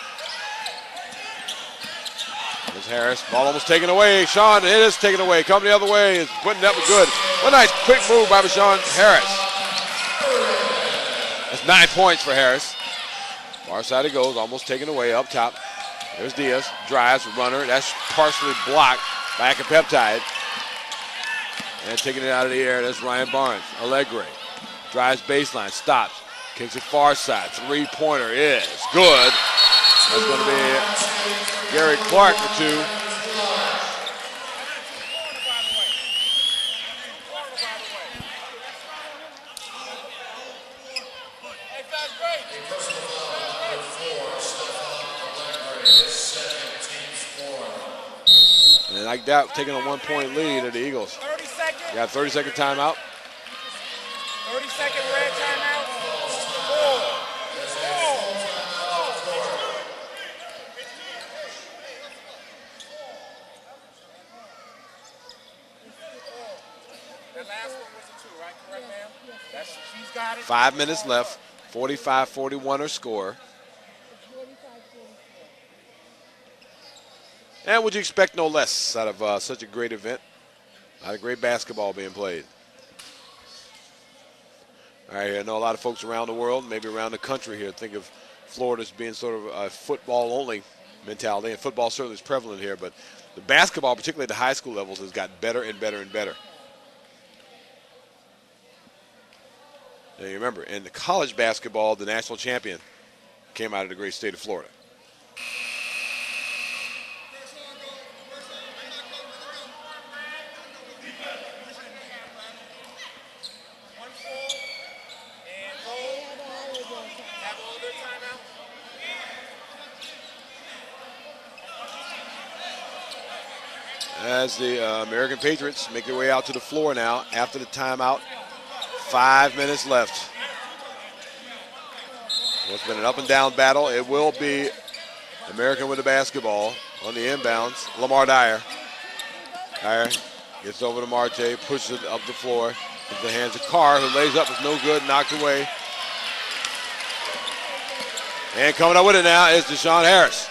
There's Harris. Ball almost taken away. Sean, it is taken away. Coming the other way. Is putting it up good. What a nice quick move by Sean Harris. That's 9 points for Harris. Far side it goes. Almost taken away up top. There's Diaz, drives, runner. That's partially blocked by Acapeptide. And taking it out of the air, that's Ryan Barnes. Allegre drives baseline, stops, kicks it far side. Three-pointer is good. That's going to be Gary Clark for 2. And like that, taking a 1-point lead of the Eagles. 30 seconds. Got a 30-second timeout. 30-second red timeout. 4. That last one was a 2, right? Correct, ma'am? She's got it. 5 minutes left. 45-41 or score. And would you expect no less out of such a great event? Out of great basketball being played. All right, I know a lot of folks around the world, maybe around the country here, think of Florida as being sort of a football-only mentality, and football certainly is prevalent here, but the basketball, particularly at the high school levels, has gotten better and better and better. Now you remember, in the college basketball, the national champion came out of the great state of Florida. As the American Patriots make their way out to the floor now after the timeout. 5 minutes left. Well, it's been an up and down battle. It will be American with the basketball on the inbounds. Lamar Dyer. Dyer gets over to Marte, pushes it up the floor. Into the hands of Carr, who lays up, is no good, knocked away. And coming up with it now is Deshaun Harris.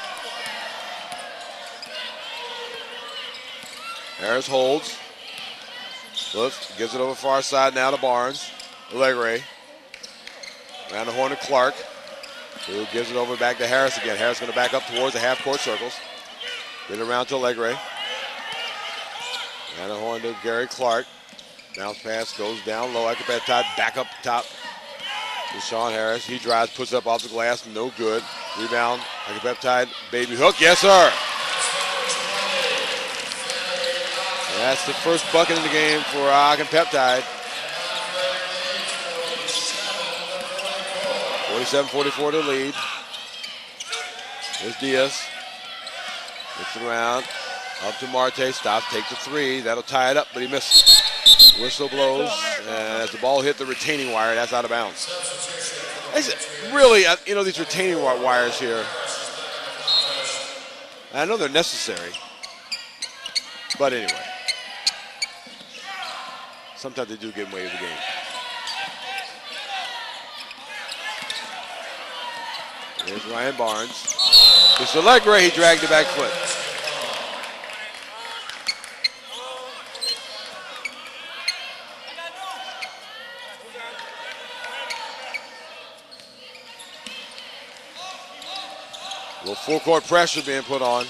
Harris holds. Looks, gives it over far side now to Barnes. Allegre. Around the horn to Clark, who gives it over back to Harris again. Harris going to back up towards the half-court circles. Get it around to Allegre. Around the horn to Gary Clark. Bounce pass goes down low. Acapeptide back up top. Deshaun Harris, he drives, puts up off the glass, no good. Rebound, like a peptide, baby hook, yes sir. That's the first bucket in the game for Peptide. 47-44 to lead. There's Diaz. Gets it around. Up to Marte. Stops. Takes a three. That'll tie it up, but he missed. Whistle blows. And as the ball hit the retaining wire, that's out of bounds. It's really, these retaining wires here, I know they're necessary. But anyway. Sometimes they do get away with the game. There's Ryan Barnes. It's Allegre, he dragged the back foot. A little full court pressure being put on.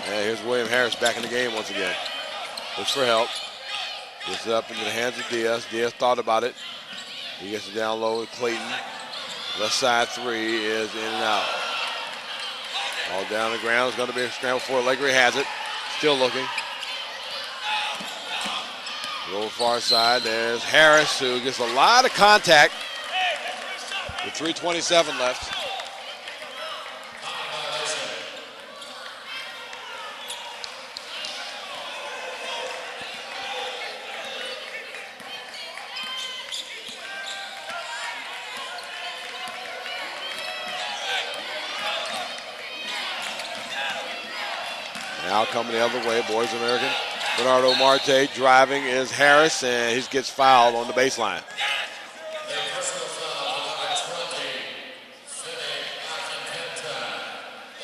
And here's William Harris back in the game once again. Looks for help. Gets it up into the hands of Diaz. Diaz thought about it. He gets it down low with Clayton. Left side three is in and out. All down the ground. It's going to be a scramble for Allegre has it. Still looking. Go far side. There's Harris, who gets a lot of contact with 3:27 left. Now coming the other way, boys American. Bernardo Marte driving is Harris, and he gets fouled on the baseline.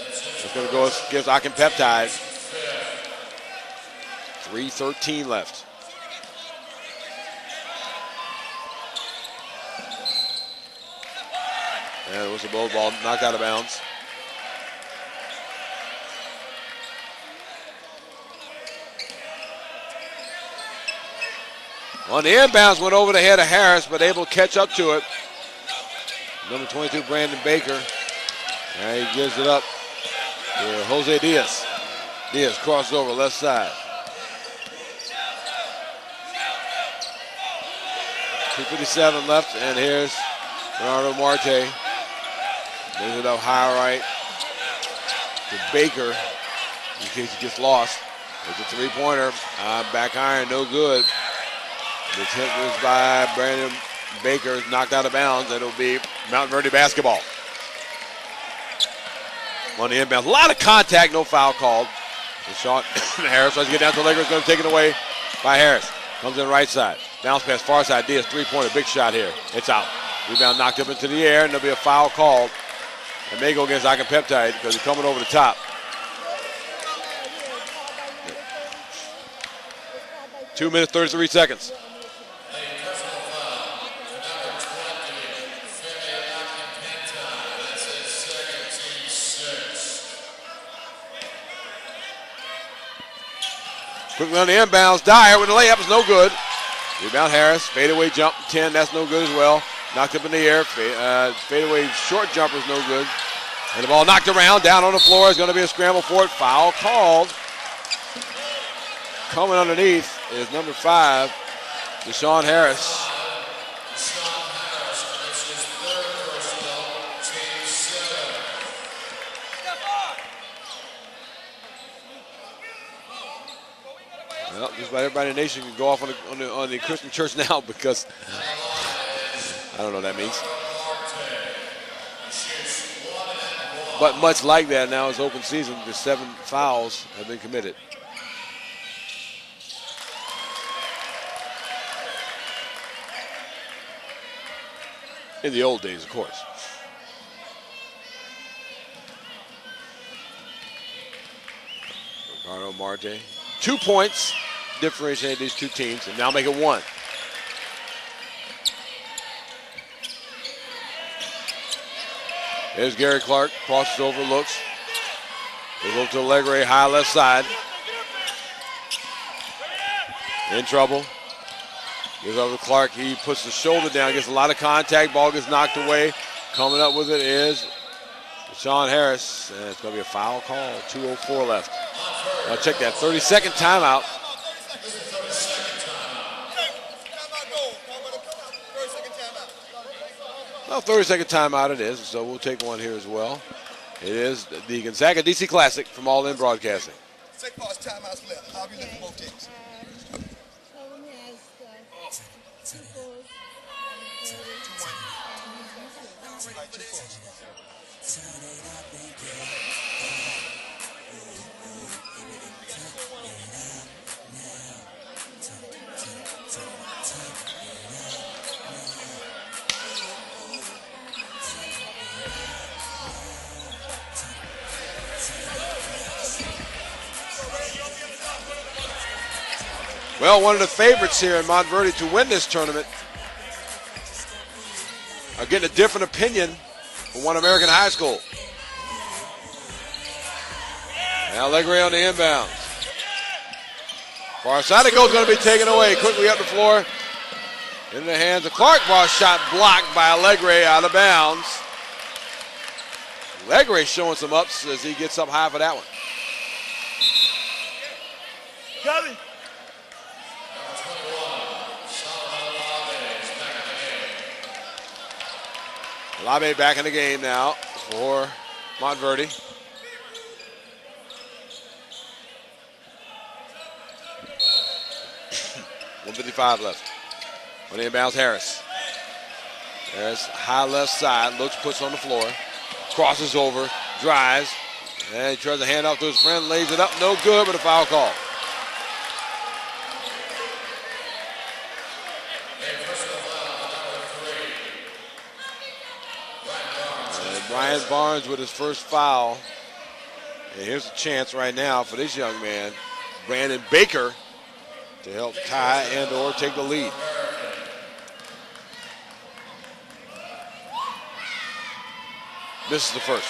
It's going to go against Peptide. 3:13 left. And it was a ball knocked out of bounds. On the inbounds, went over the head of Harris, but able to catch up to it. Number 22, Brandon Baker. And he gives it up to Jose Diaz. Diaz crosses over left side. 2:57 left, and here's Bernardo Marte. Brings it up high right to Baker in case he gets lost. There's a three-pointer. Back iron, no good. The tip is by Brandon Baker, knocked out of bounds. It'll be Montverde basketball. On the inbound, a lot of contact, no foul called. Deshaun Harris tries to get down to Allegre, is going to take it away by Harris. Comes in right side, bounce pass far side. Diaz three-pointer, big shot here. It's out. Rebound knocked up into the air, and there'll be a foul called. It may go against Peptide because he's coming over the top. 2 minutes, 33 seconds. Quickly on the inbounds, Dyer with the layup is no good. Rebound Harris, fadeaway jump 10, that's no good as well. Knocked up in the air, fadeaway short jumper is no good. And the ball knocked around, down on the floor, is going to be a scramble for it. Foul called. Coming underneath is number 5, Deshaun Harris. Well, just about everybody in the nation can go off on the Christian church now because I don't know what that means. But much like that now, it's open season. The 7 fouls have been committed. In the old days, of course. Ricardo Marte. 2 points differentiate these two teams, and now make it 1. There's Gary Clark, crosses over, looks. Goes over to Allegre, high left side. In trouble. Gives over to Clark. He puts the shoulder down, gets a lot of contact. Ball gets knocked away. Coming up with it is Sean Harris. And it's going to be a foul call. 2:04 left. Now check that 30-second timeout. Well, 30-second timeout it is, so we'll take one here as well. It is the Gonzaga DC Classic from All In Broadcasting. Second part is timeouts left. I'll be looking for both teams. Well, one of the favorites here in Montverde to win this tournament are getting a different opinion from one American high school. Now Allegre on the inbounds. Far side it goes, going to be taken away. Quickly up the floor. In the hands of Clark. Ball shot blocked by Allegre out of bounds. Allegre showing some ups as he gets up high for that one. Got it. Labe back in the game now for Montverde. .155 left. On the inbounds, Harris. Harris, high left side, looks, puts on the floor. Crosses over, drives, and he tries to hand off to his friend, lays it up, no good, but a foul call. Brian Barnes with his first foul. And here's a chance right now for this young man, Brandon Baker, to help tie and or take the lead. This is the first.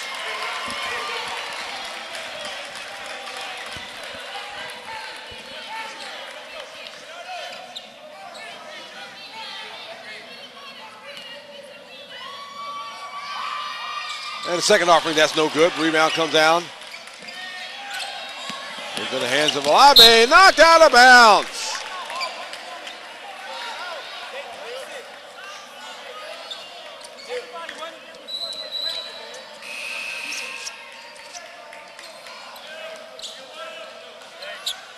And the second offering, that's no good. Rebound comes down. Into the hands of Alabe, knocked out of bounds.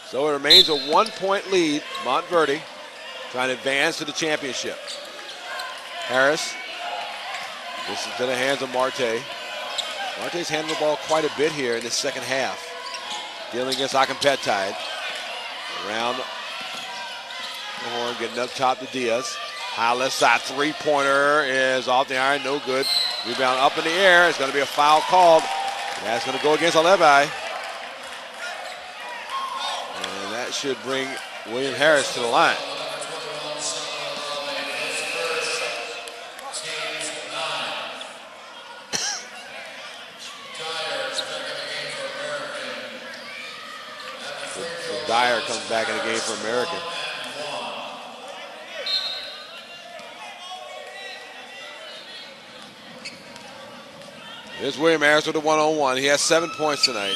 So it remains a 1-point lead. Montverde trying to advance to the championship. Harris. This is to the hands of Marte. Marte's handled the ball quite a bit here in the second half. Dealing against Akampetide. Around the horn, getting up top to Diaz. High left side three-pointer is off the iron, no good. Rebound up in the air. It's going to be a foul called. That's going to go against Alevi. And that should bring William Harris to the line. Dyer comes back in the game for American. Here's William Harris with a one-on-one. He has 7 points tonight.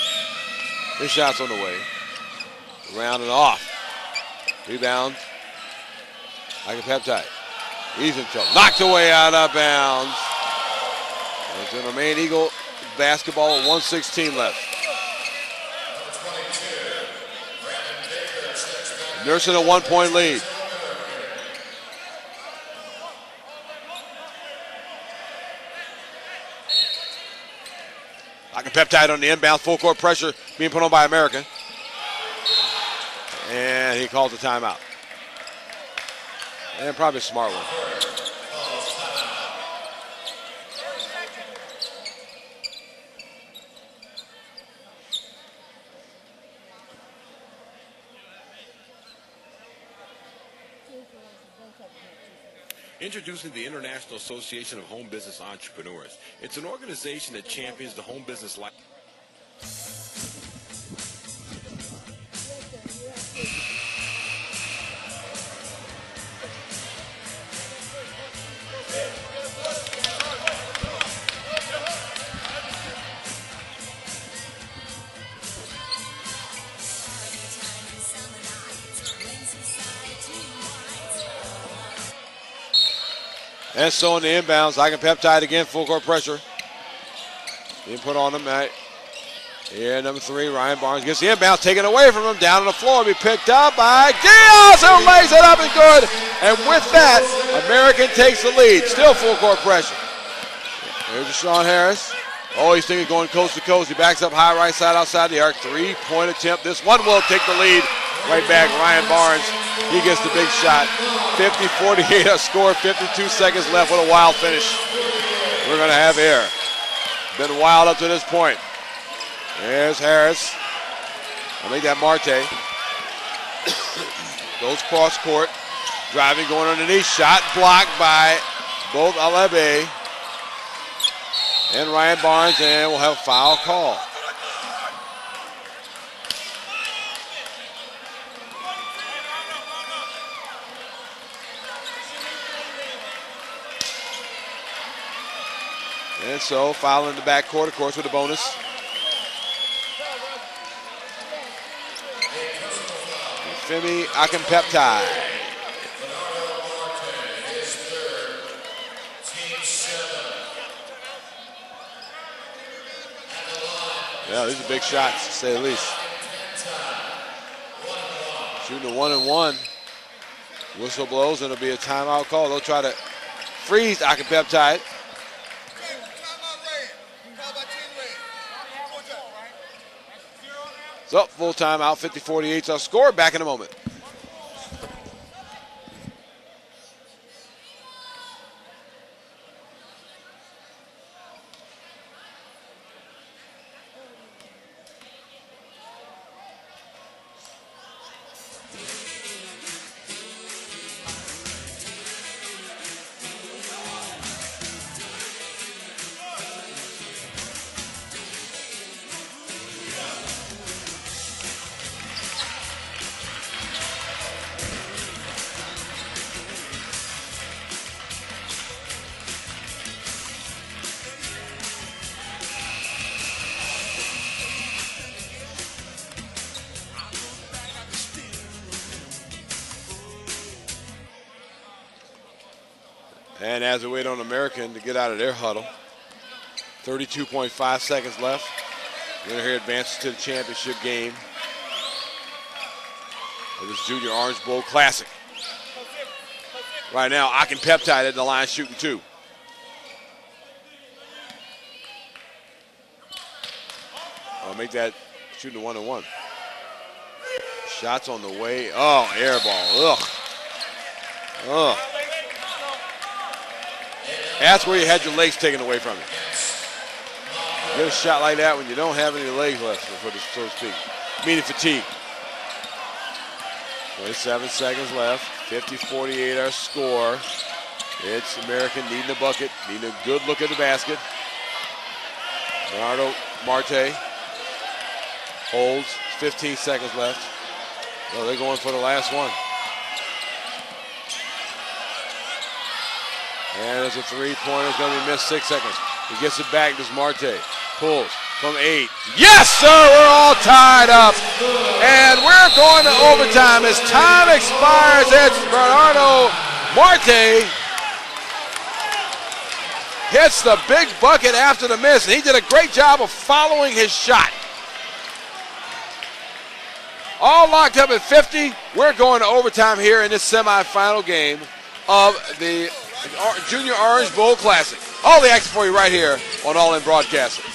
His shot's on the way. Around and off. Rebound. Akampetide. He's in trouble. Knocked away out of bounds. And it's going to remain Eagle basketball at 1:16 left. Nursing a 1-point lead. Akampetide on the inbound, full court pressure being put on by American. And he calls a timeout. And probably a smart one. Introducing the International Association of Home Business Entrepreneurs. It's an organization that champions the home business life. And so in the inbounds, Peptide again, full court pressure. Being put on him. Here, number 3, Ryan Barnes gets the inbound taken away from him. Down on the floor, be picked up by Diaz, who lays it up and good. And with that, American takes the lead. Still full court pressure. Here's Deshaun Harris. Oh, he's thinking going coast to coast. He backs up high right side outside the arc. 3-point attempt. This one will take the lead. Right back, Ryan Barnes. He gets the big shot. 50-48 our score. 52 seconds left with a wild finish. We're going to have air. Been wild up to this point. There's Harris. I'll make that Marte. Goes cross court. Driving, going underneath. Shot blocked by both Alebe and Ryan Barnes, and we'll have a foul call. And so, foul in the backcourt, of course, with a bonus. Femi Akimpeptide. Yeah, these are big shots, to say the least. Shooting a 1-and-1. Whistle blows, and it'll be a timeout call. They'll try to freeze Akimpeptide. So, full timeout, 50-48 our score. Back in a moment. And as we wait on American to get out of their huddle, 32.5 seconds left. Winner here advances to the championship game of this Junior Orange Bowl Classic. Right now, Akimpeptide at the line shooting 2. I'll make that shooting a 1-and-1. Shots on the way. Oh, air ball. Ugh. Ugh. That's where you had your legs taken away from you. Get a shot like that when you don't have any legs left, so to speak. Meaning fatigue. 27 seconds left. 50-48 our score. It's American needing a bucket, needing a good look at the basket. Bernardo Marte holds. 15 seconds left. Oh, they're going for the last one. And there's a three-pointer. It's going to be missed. 6 seconds. He gets it back. Does Marte. Pulls from 8. Yes, sir! We're all tied up. And we're going to overtime as time expires. It's Bernardo Marte. Hits the big bucket after the miss. And he did a great job of following his shot. All locked up at 50. We're going to overtime here in this semifinal game of the Junior Orange Bowl Classic. All the action for you right here on All In Broadcasting.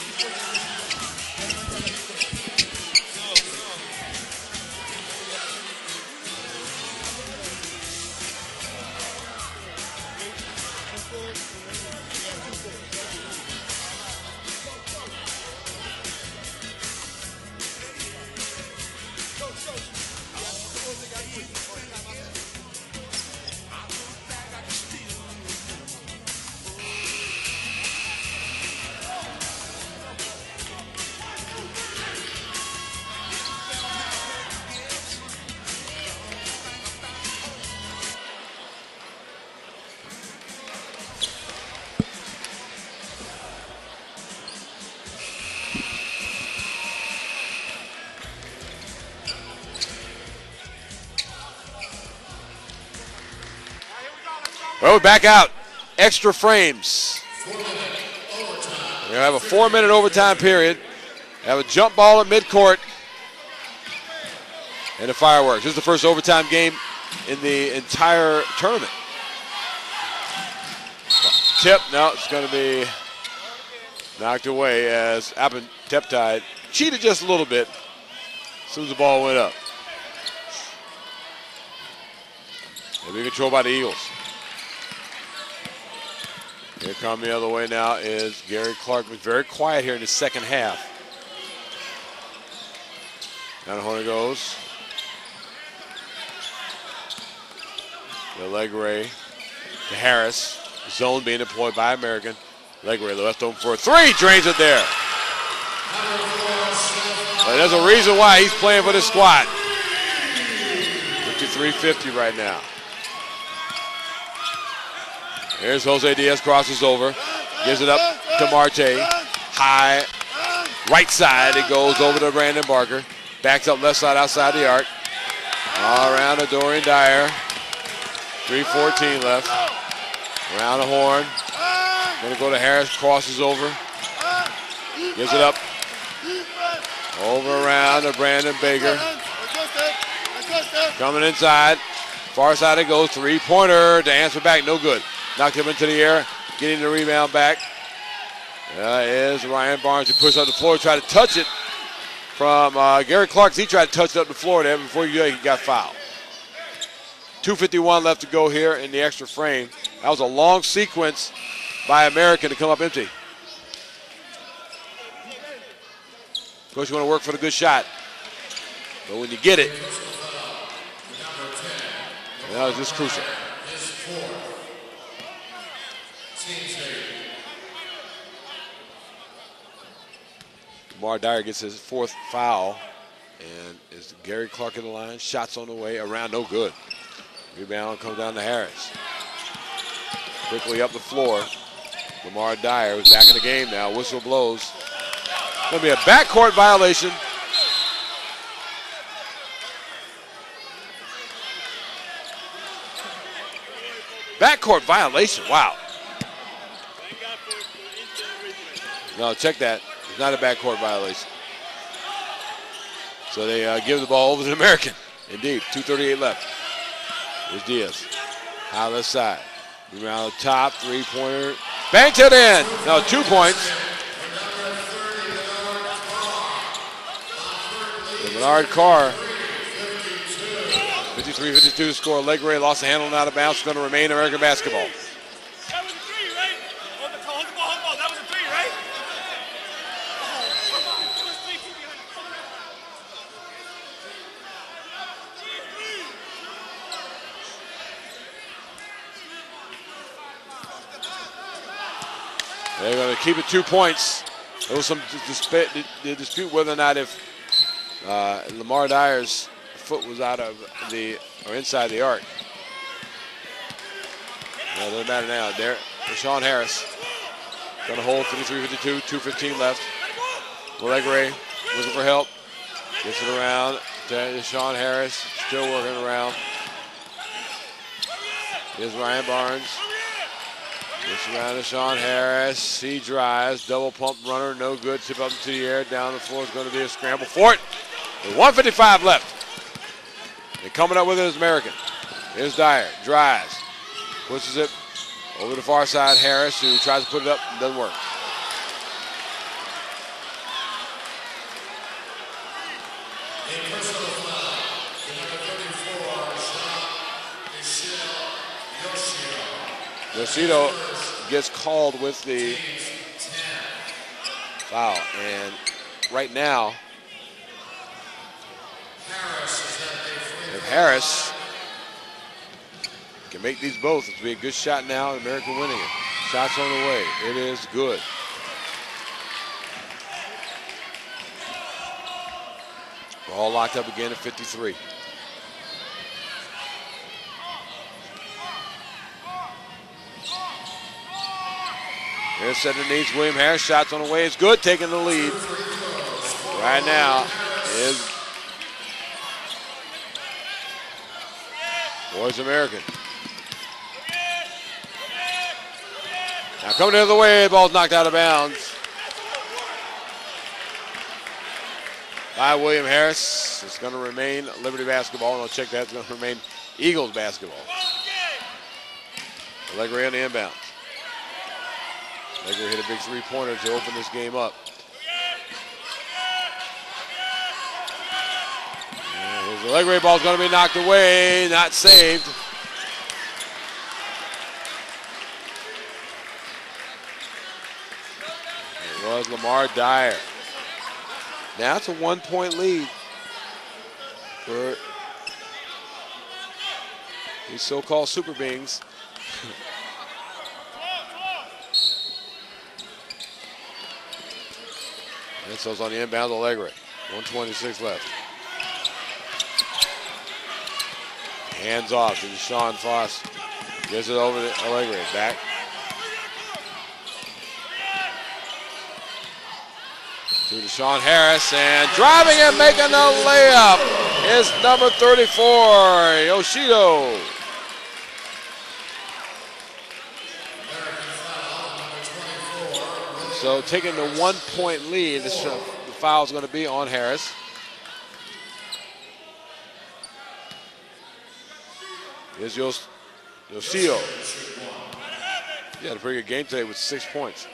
Well, we're back out. extra frames. We're going to have a 4-minute overtime period. Have a jump ball at midcourt. And the fireworks. This is the first overtime game in the entire tournament. Tip, no, it's going to be knocked away as Teptide cheated just a little bit as soon as the ball went up. It'll be controlled by the Eagles. Here come the other way now is Gary Clark. Was very quiet here in the second half. Down the corner goes. The Legray to Harris. Zone being deployed by American. Legray left open for a three. Drains it there. But there's a reason why he's playing for this squad. 53-50 right now. Here's Jose Diaz, crosses over. Gives it up to Marte. High right side. It goes over to Brandon Barker. Backs up left side outside the arc. All around to Dorian Dyer. 3:14 left. Around the horn. Gonna go to Harris, crosses over. Gives it up. Over around to Brandon Baker. Coming inside. Far side it goes. 3-pointer to answer back. No good. Knocked him into the air. Getting the rebound back. Is Ryan Barnes who pushed up the floor. Tried to touch it from Gary Clark. He tried to touch it up the floor there before he got fouled. 2:51 left to go here in the extra frame. That was a long sequence by American to come up empty. Of course, you want to work for the good shot. But when you get it, that was just crucial. Lamar Dyer gets his fourth foul. And is Gary Clark in the line? Shots on the way. Around, no good. Rebound comes down to Harris. Quickly up the floor. Lamar Dyer is back in the game now. Whistle blows. Going to be a backcourt violation. Backcourt violation, wow. No, check that. It's not a backcourt violation. So they give the ball over to the American. Indeed, 2:38 left. Here's Diaz. High left side. Around the top, 3-pointer. Banked it in. No, 2 points. Bernard Carr. 53-52 score. Legray lost the handle and out of bounds. It's going to remain American basketball. That was a three, right? Hold the ball. That was a three, right? They're going to keep it 2 points. There was some dispute whether or not if Lamar Dyer's foot was out of or inside the arc. No, it doesn't matter now. There, Deshaun Harris going to hold 53-52, 2:15 left. Legray looking for help. Gets it around to Deshaun Harris, still working around. Here's Ryan Barnes. Gets around to Deshaun Harris. He drives, double pump runner, no good. Tip up into the air, down the floor is going to be a scramble for it. With 1:55 left. And coming up with it is American. Here's Dyer, drives, pushes it over the far side. Harris, who tries to put it up, doesn't work. Yoshito gets called with the foul, and right now, if Harris can make these both, it'll be a good shot now, and American winning it. Shots on the way. It is good. We're all locked up again at 53. Here's center needs William Harris. Shots on the way. It's good. Taking the lead right now is Boys American. Now coming the other way, ball's knocked out of bounds by William Harris. It's going to remain Liberty basketball, and I'll check that. It's going to remain Eagles basketball. Allegre on the inbound. Allegre hit a big three-pointer to open this game up. And his Allegre ball's going to be knocked away, not saved. It was Lamar Dyer. Now it's a 1-point lead for these so-called super beings. And so it's on the inbound, Allegre. 1:26 left. Hands off to Deshaun Foss. Gives it over to Allegre. Back. To Deshaun Harris, and driving and making a layup is number 34, Yoshido. So taking the 1-point lead, the foul is going to be on Harris. Here's Yoshio. He had a pretty good game today with 6 points.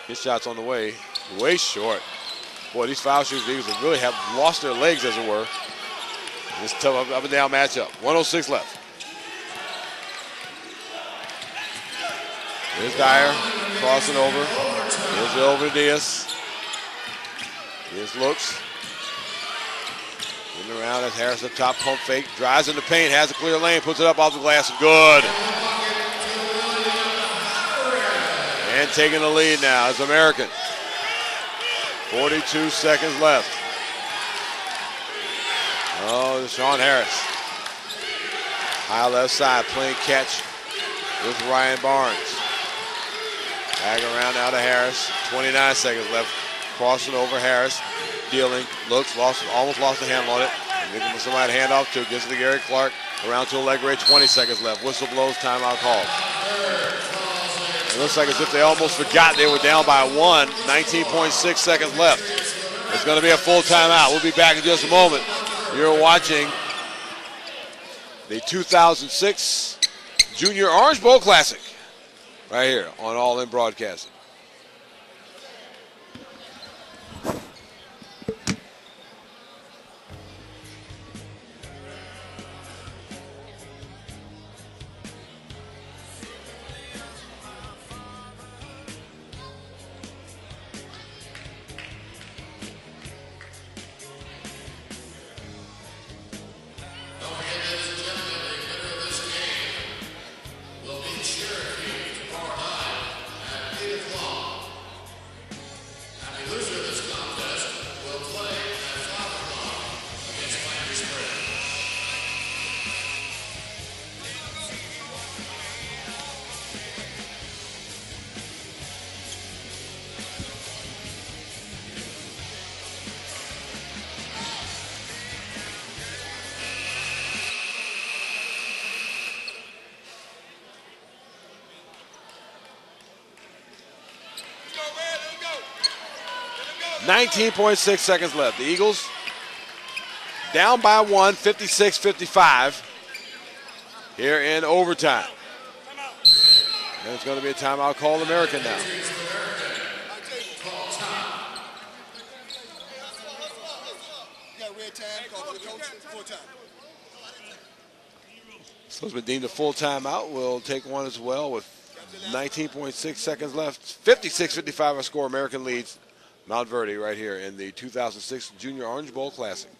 His shot's on the way. Way short. Boy, these foul shooters, the Eagles really have lost their legs, as it were. This tough up and down matchup. 1:06 left. Here's Dyer crossing over. Here's it over to Diaz. Diaz looks. Moving around as Harris up top, pump fake. Drives in the paint, has a clear lane, puts it up off the glass. Good. And taking the lead now is American. 42 seconds left. Oh, Deshaun Harris. High left side, playing catch with Ryan Barnes. Bag around now to Harris. 29 seconds left. Crossing over Harris. Dealing. Looks, almost lost the handle on it. Looking for somebody to hand off to. Gets it to Gary Clark. Around to Allegre. 20 seconds left. Whistle blows. Timeout called. It looks like as if they almost forgot they were down by 1. 19.6 seconds left. It's going to be a full timeout. We'll be back in just a moment. You're watching the 2006 Junior Orange Bowl Classic right here on All In Broadcasting. Go. 19.6 seconds left. The Eagles down by 1, 56-55 here in overtime. And it's going to be a timeout called American now. So it's been deemed a full timeout. We'll take one as well with 19.6 seconds left. 56-55 our score. American leads Montverde right here in the 2006 Junior Orange Bowl Classic.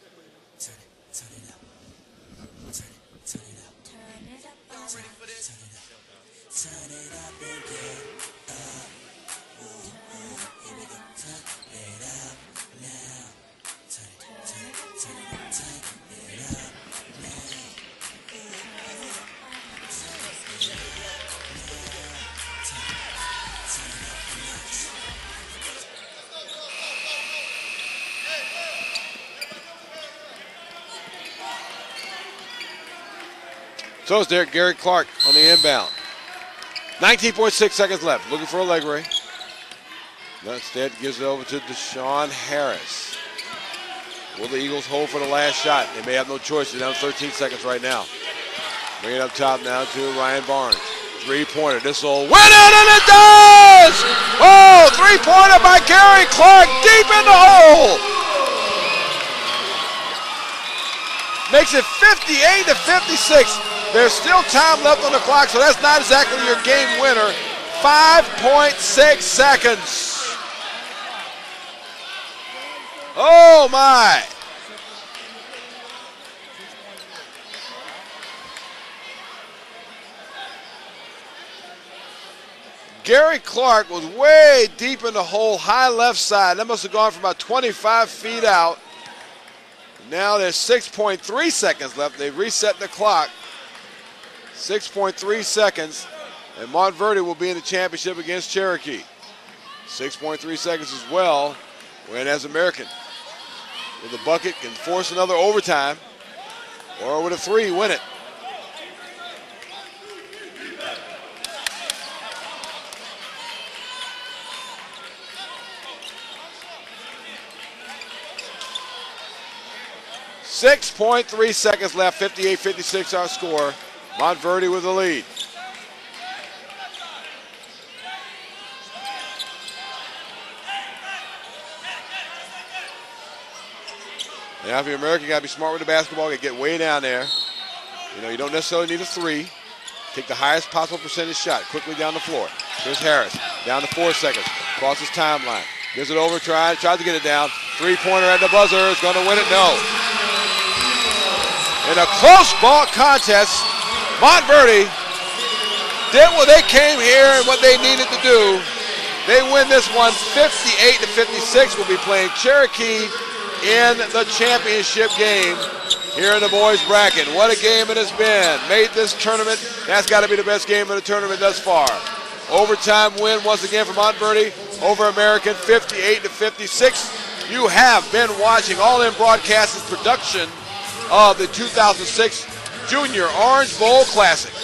So it's there, Gary Clark on the inbound. 19.6 seconds left. Looking for a leg ray. Instead gives it over to Deshaun Harris. Will the Eagles hold for the last shot? They may have no choice. They're down 13 seconds right now. Bring it up top now to Ryan Barnes. Three-pointer. This will win it, and it does! Oh, three-pointer by Gary Clark deep in the hole. Makes it 58-56. There's still time left on the clock, so that's not exactly your game winner. 5.6 seconds. Oh, my. Gary Clark was way deep in the hole, high left side. That must have gone from about 25 feet out. Now there's 6.3 seconds left. They've reset the clock. 6.3 seconds, and Montverde will be in the championship against Cherokee. 6.3 seconds as well. Win as American. With the bucket, can force another overtime, or with a three, win it. .3 seconds left, 58-56 our score. Montverde with the lead. Now, if you're American, you got to be smart with the basketball. You get way down there. You know, you don't necessarily need a three. Take the highest possible percentage shot quickly down the floor. Here's Harris, down to 4 seconds. Crosses timeline. Gives it over, tries to get it down. Three-pointer at the buzzer. Is going to win it? No. In a close ball contest, Montverde did what they came here and what they needed to do. They win this one 58-56. We'll be playing Cherokee in the championship game here in the boys bracket. What a game it has been. Made this tournament. That's got to be the best game of the tournament thus far. Overtime win once again for Montverde over American, 58-56. You have been watching All In Broadcast's production of the 2006 Junior Orange Bowl Classic.